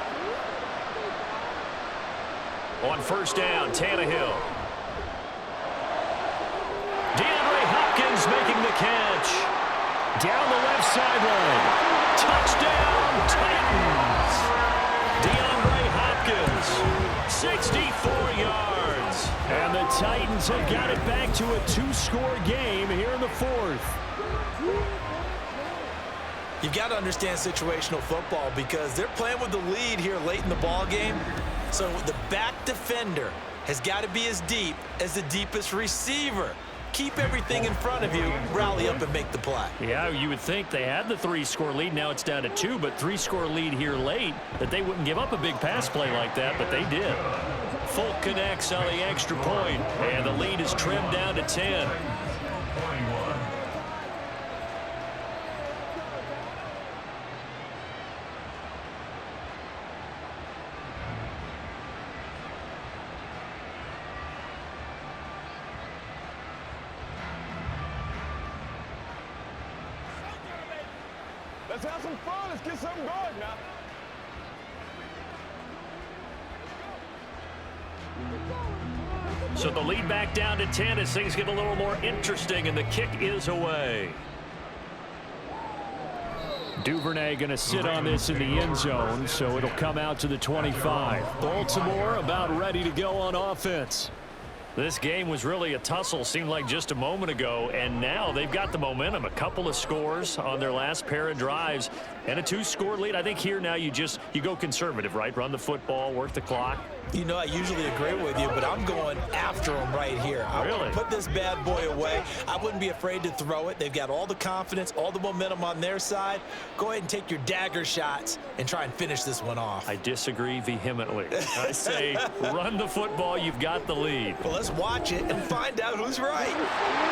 On first down, Tannehill. DeAndre Hopkins making the catch. Down the left sideline. Touchdown, Titans. DeAndre Hopkins, 64 yards. And the Titans have got it back to a 2-score game here in the 4th. You've got to understand situational football because they're playing with the lead here late in the ball game. So the back defender has got to be as deep as the deepest receiver. Keep everything in front of you, rally up and make the play. Yeah, you would think they had the 3-score lead. Now it's down to 2, but 3-score lead here late, that they wouldn't give up a big pass play like that, but they did. Folk connects on the extra point, and the lead is trimmed down to 10. Let's have some fun. Let's get something going now. So the lead back down to 10 as things get a little more interesting, and the kick is away. Duvernay going to sit on this in the end zone, so it'll come out to the 25. Baltimore about ready to go on offense. This game was really a tussle, seemed like just a moment ago, and now they've got the momentum. A couple of scores on their last pair of drives and a 2-score lead. I think here now you go conservative, right? Run the football, work the clock. You know, I usually agree with you, but I'm going after him right here. I want to put this bad boy away. I wouldn't be afraid to throw it. They've got all the confidence, all the momentum on their side. Go ahead and take your dagger shots and try and finish this one off. I disagree vehemently. I say run the football. You've got the lead. Well, let's watch it and find out who's right.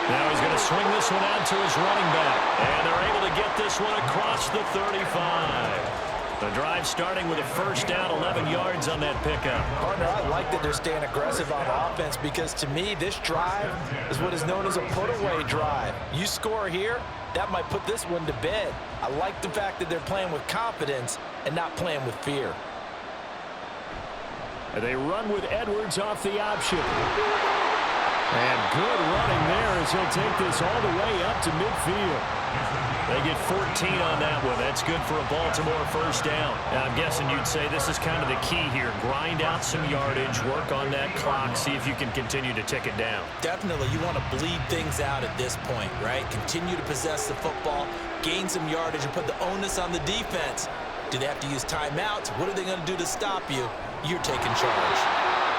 Now he's going to swing this one out to his running back, and they're able to get this one across the 35. The drive starting with a first down, 11 yards on that pickup. Partner, I like that they're staying aggressive on offense because to me, this drive is what is known as a put-away drive. You score here, that might put this one to bed. I like the fact that they're playing with confidence and not playing with fear. And they run with Edwards off the option. And good running there as he'll take this all the way up to midfield. They get 14 on that one. That's good for a Baltimore first down. Now, I'm guessing you'd say this is kind of the key here. Grind out some yardage, work on that clock, see if you can continue to tick it down. Definitely. You want to bleed things out at this point, right? Continue to possess the football, gain some yardage, and put the onus on the defense. Do they have to use timeouts? What are they going to do to stop you? You're taking charge.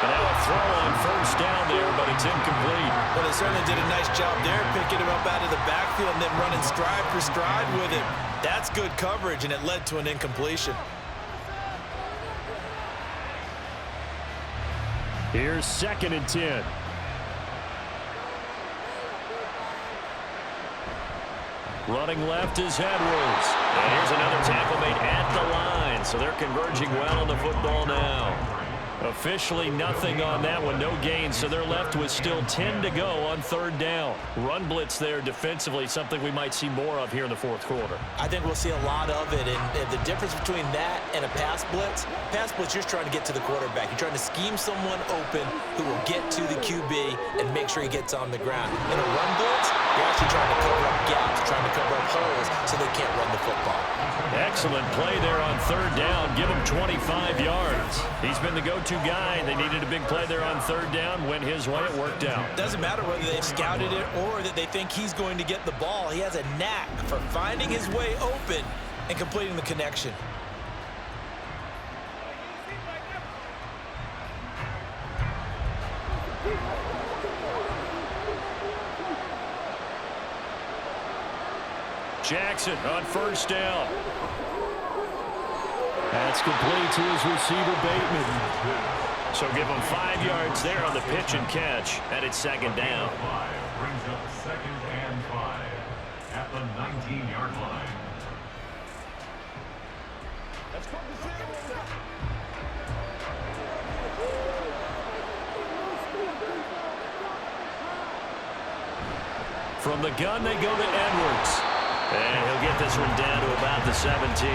And now a throw on first down there, but it's incomplete. Well, they certainly did a nice job there, picking him up out of the backfield and then running stride for stride with him. That's good coverage, and it led to an incompletion. Here's 2nd and 10. Running left is Edwards. And here's another tackle made at the line. So they're converging well on the football now. Officially nothing on that one, no gain, so they're left with still 10 to go on 3rd down. Run blitz there defensively, something we might see more of here in the 4th quarter. I think we'll see a lot of it, and the difference between that and a pass blitz, you're trying to get to the quarterback. You're trying to scheme someone open who will get to the QB and make sure he gets on the ground. In a run blitz, you're actually trying to cover up gaps, trying to cover up holes so they can't run the football. Excellent play there on 3rd down. Give him 25 yards. He's been the go-to guy. They needed a big play there on 3rd down. Went his way. It worked out. Doesn't matter whether they've scouted it or that they think he's going to get the ball. He has a knack for finding his way open and completing the connection. Jackson on first down. That's complete to his receiver, Bateman. So give him 5 yards there on the pitch and catch, and it's second down. Brings up 2nd and 5 at the 19-yard line. From the gun, they go to Edwards. And he'll get this one down to about the 17.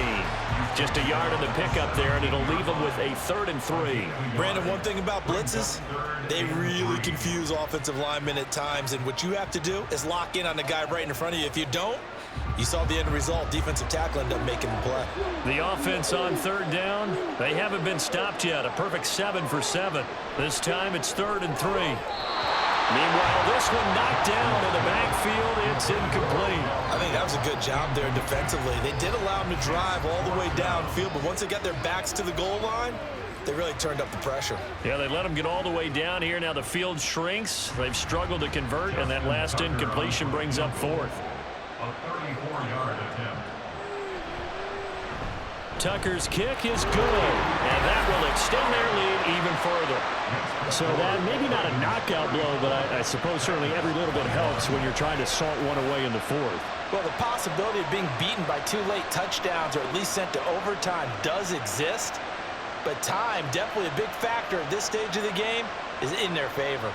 Just a yard on the pickup there, and it'll leave him with a 3rd and 3. Brandon, one thing about blitzes, they really confuse offensive linemen at times, and what you have to do is lock in on the guy right in front of you. If you don't, you saw the end result. Defensive tackle ended up making the play. The offense on 3rd down, they haven't been stopped yet. A perfect 7 for 7. This time it's 3rd and 3. Meanwhile, this one knocked down in the backfield. It's incomplete. I think that was a good job there defensively. They did allow them to drive all the way downfield, but once they got their backs to the goal line, they really turned up the pressure. Yeah, they let them get all the way down here. Now the field shrinks. They've struggled to convert, and that last incompletion brings up 4th. A 34-yard attempt. Tucker's kick is good, and that will extend their lead even further. So that maybe not a knockout blow, but I suppose certainly every little bit helps when you're trying to salt one away in the 4th. Well, the possibility of being beaten by 2 late touchdowns or at least sent to overtime does exist, but time, definitely a big factor at this stage of the game, is in their favor.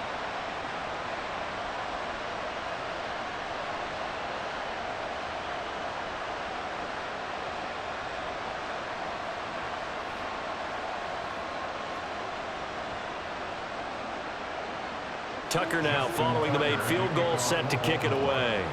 Tucker now following the made field goal, set to kick it away.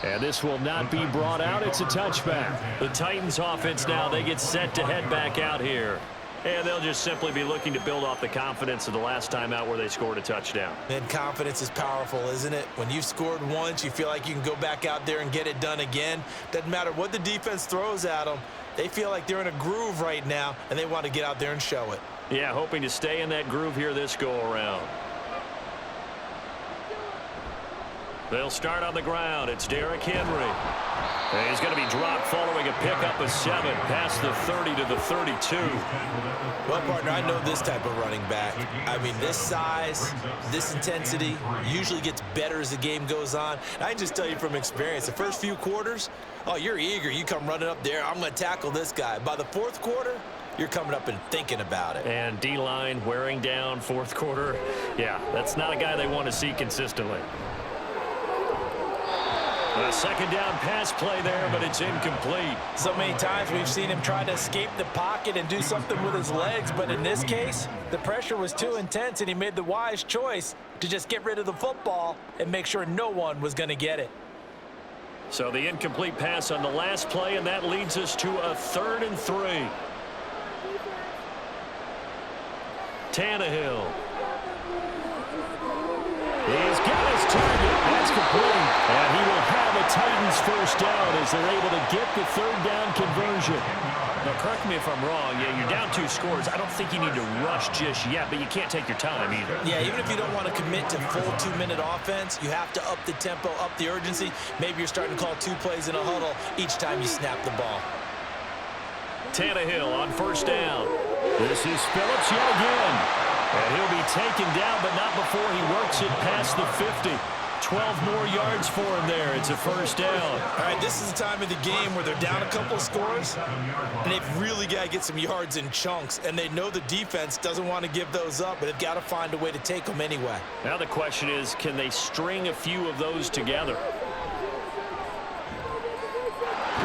And this will not be brought out. It's a touchback. The Titans offense now, they get set to head back out here. And they'll just simply be looking to build off the confidence of the last time out where they scored a touchdown. And confidence is powerful, isn't it? When you've scored once, you feel like you can go back out there and get it done again. Doesn't matter what the defense throws at them. They feel like they're in a groove right now, and they want to get out there and show it. Yeah, hoping to stay in that groove here this go-around. They'll start on the ground. It's Derrick Henry. And he's going to be dropped following a pickup of 7 past the 30 to the 32. Well, partner, I know this type of running back. I mean, this size, this intensity usually gets better as the game goes on. And I can just tell you from experience, the first few quarters, oh, you're eager. You come running up there. I'm going to tackle this guy. By the 4th quarter, you're coming up and thinking about it. And D-line wearing down 4th quarter. Yeah, that's not a guy they want to see consistently. A 2nd down pass play there, but it's incomplete. So many times we've seen him try to escape the pocket and do something with his legs, but in this case, the pressure was too intense, and he made the wise choice to just get rid of the football and make sure no one was going to get it. So the incomplete pass on the last play, and that leads us to a 3rd and 3. Tannehill. He's got his target. That's complete. And he will have a Titans first down as they're able to get the 3rd down conversion. Now, correct me if I'm wrong. Yeah, you're down 2 scores. I don't think you need to rush just yet, but you can't take your time either. Yeah, even if you don't want to commit to full 2-minute offense, you have to up the tempo, up the urgency. Maybe you're starting to call 2 plays in a huddle each time you snap the ball. Tannehill on 1st down. This is Phillips yet again. And he'll be taken down, but not before he works it past the 50. 12 more yards for him there. It's a 1st down. All right, this is the time of the game where they're down a couple of scores, and they've really got to get some yards in chunks, and they know the defense doesn't want to give those up, but they've got to find a way to take them anyway. Now the question is, can they string a few of those together?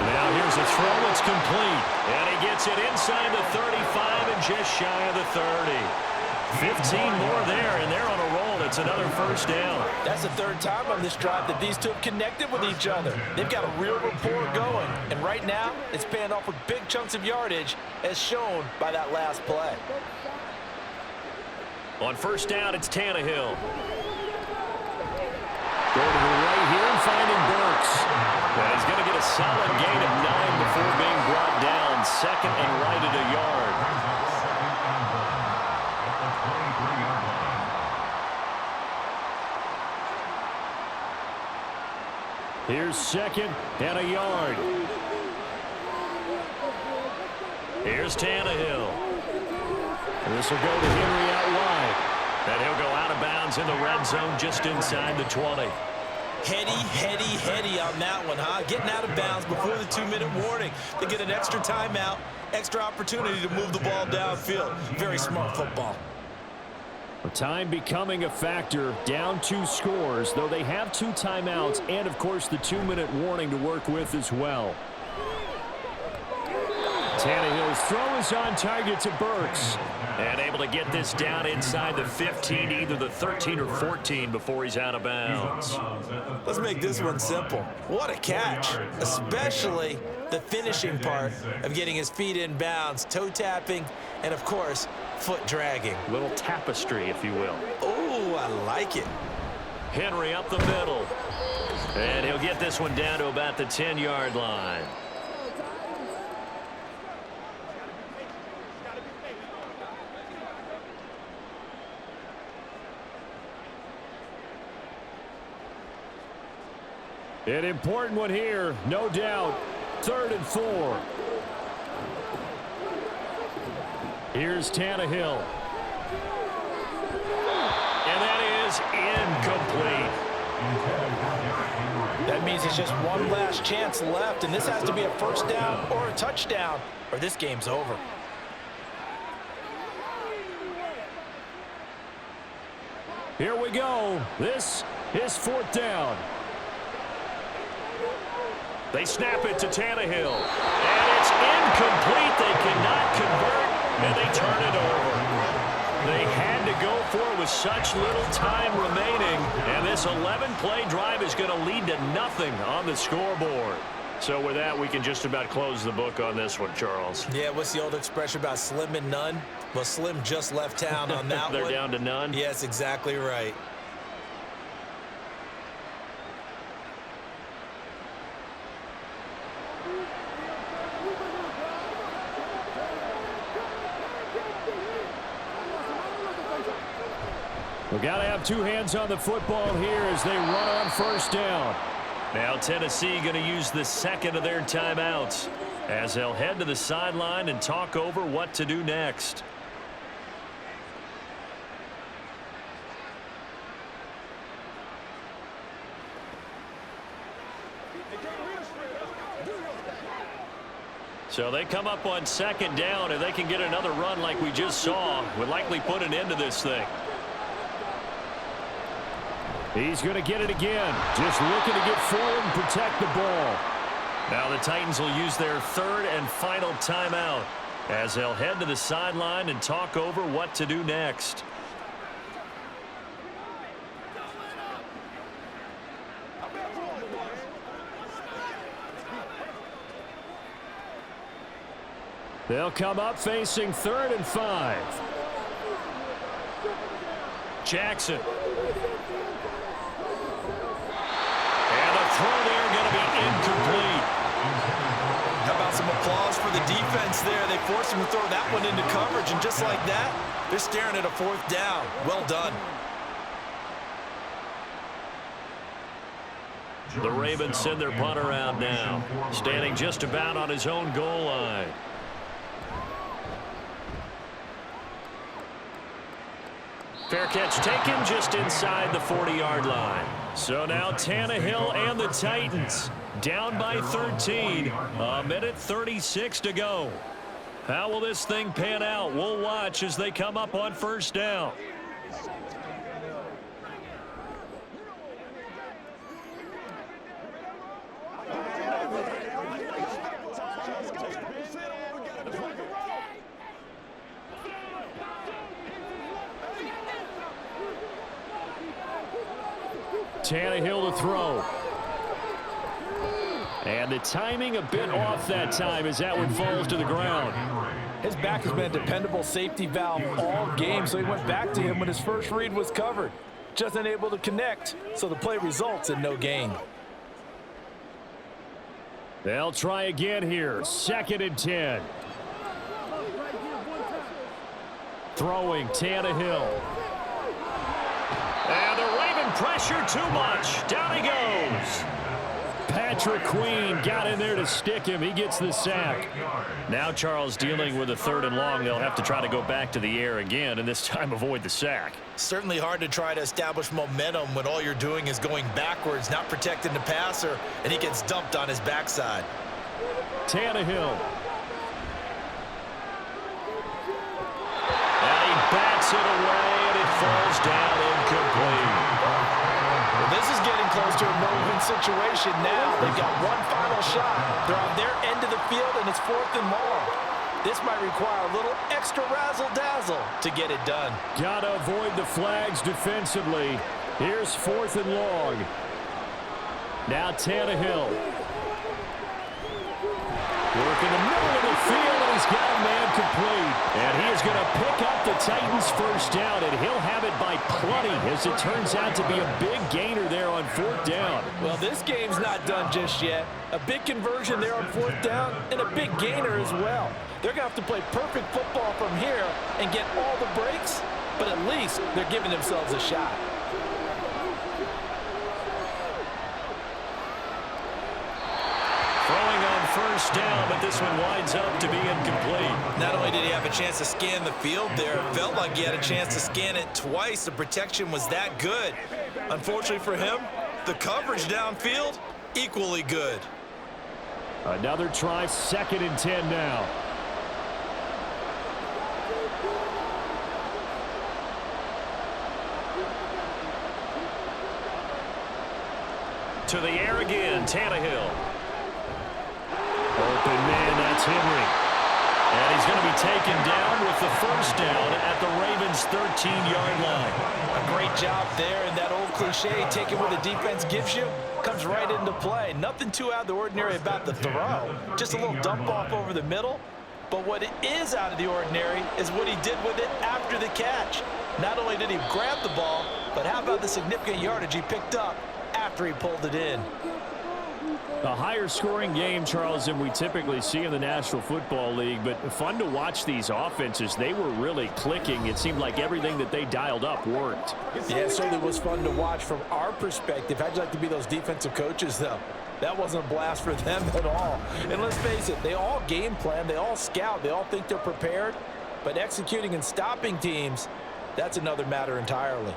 Now here's a throw. It's complete. And he gets it inside the 35 and just shy of the 30. 15 more there, and they're on a roll. It's another 1st down. That's the 3rd time on this drive that these two have connected with each other. They've got a real rapport going, and right now it's paying off with big chunks of yardage as shown by that last play. On 1st down, it's Tannehill. Go to the right here and finding Burks. And he's going to get a solid gain of 9 before being brought down. 2nd and right at a yard. Here's 2nd and a yard. Here's Tannehill. This will go to Henry out wide. And he'll go out of bounds in the red zone just inside the 20. Heady on that one, huh? Getting out of bounds before the 2-minute warning. They get an extra timeout, extra opportunity to move the ball downfield. Very smart football. Time becoming a factor, down 2 scores, though they have 2 timeouts and, of course, the 2-minute warning to work with as well. Tannehill's throw is on target to Burks. And able to get this down inside the 15, either the 13 or 14 before he's out of bounds. Let's make this one simple. What a catch, especially the finishing part of getting his feet in bounds, toe tapping, and, of course, foot dragging. A little tapestry, if you will. Oh, I like it. Henry up the middle. And he'll get this one down to about the 10-yard line. An important one here, no doubt. 3rd and 4. Here's Tannehill. And that is incomplete. That means it's just one last chance left, and this has to be a first down or a touchdown, or this game's over. Here we go. This is 4th down. They snap it to Tannehill. And it's incomplete. They cannot convert, and they turn it over. They had to go for it with such little time remaining, and this 11-play drive is going to lead to nothing on the scoreboard. So with that, we can just about close the book on this one, Charles. Yeah, what's the old expression about slim and none? Well, Slim just left town on that They're one. down to none? Yes, exactly right. We've got to have 2 hands on the football here as they run on 1st down. Now Tennessee going to use the 2nd of their timeouts as they'll head to the sideline and talk over what to do next. So they come up on 2nd down, and they can get another run like we just saw. Would likely put an end to this thing. He's going to get it again. Just looking to get forward and protect the ball. Now the Titans will use their 3rd and final timeout as they'll head to the sideline and talk over what to do next. They'll come up facing 3rd and 5. Jackson. And the throw there going to be incomplete. How about some applause for the defense there? They forced him to throw that one into coverage, and just like that, they're staring at a 4th down. Well done. The Ravens send their punter out now, standing just about on his own goal line. Fair catch taken just inside the 40-yard line. So now Tannehill and the Titans down by 13. 1:36 to go. How will this thing pan out? We'll watch as they come up on 1st down. Tannehill to throw. And the timing a bit off that time as that one falls to the ground. His back has been a dependable safety valve all game, so he went back to him when his first read was covered. Just unable to connect, so the play results in no gain. They'll try again here. 2nd and 10. Throwing Tannehill. And the Raven pressure too much. Down he goes. Patrick Queen got in there to stick him. He gets the sack. Now Charles dealing with a 3rd and long. They'll have to try to go back to the air again, and this time avoid the sack. Certainly hard to try to establish momentum when all you're doing is going backwards, not protecting the passer, and he gets dumped on his backside. Tannehill. And he bats it away, and it falls down incomplete. Well, this is getting close to a no-win situation now. They've got one final shot. They're on their end of the field, and it's 4th and long. This might require a little extra razzle-dazzle to get it done. Gotta avoid the flags defensively. Here's 4th and long. Now Tannehill. Working the middle of the field, and he's got a man complete. And he is going to pick up the Titans' first down, and he'll have it by plenty, as it turns out to be a big gainer there on 4th down. Well, this game's not done just yet. A big conversion there on 4th down, and a big gainer as well. They're going to have to play perfect football from here and get all the breaks, but at least they're giving themselves a shot. Throwing on 1st down, but this one winds up to be incomplete. Not only did he have a chance to scan the field there, it felt like he had a chance to scan it twice. The protection was that good. Unfortunately for him, the coverage downfield, equally good. Another try, 2nd and 10 now. To the air again, Tannehill. Open man, that's Henry. And he's going to be taken down with the 1st down at the Ravens' 13-yard line. A great job there, and that old cliche, taking what the defense gives you, comes right into play. Nothing too out of the ordinary about the throw. Just a little dump off over the middle. But what it is out of the ordinary is what he did with it after the catch. Not only did he grab the ball, but how about the significant yardage he picked up after he pulled it in. A higher scoring game, Charles, than we typically see in the National Football League, but fun to watch these offenses. They were really clicking. It seemed like everything that they dialed up worked. Yeah, it certainly was fun to watch from our perspective. How'd you like to be those defensive coaches, though? That wasn't a blast for them at all. And let's face it, they all game plan, they all scout, they all think they're prepared, but executing and stopping teams, that's another matter entirely.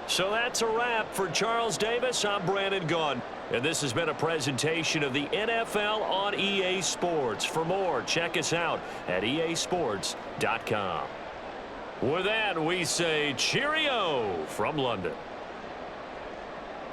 So that's a wrap for Charles Davis. I'm Brandon Gunn. And this has been a presentation of the NFL on EA Sports. For more, check us out at easports.com. With that, we say cheerio from London.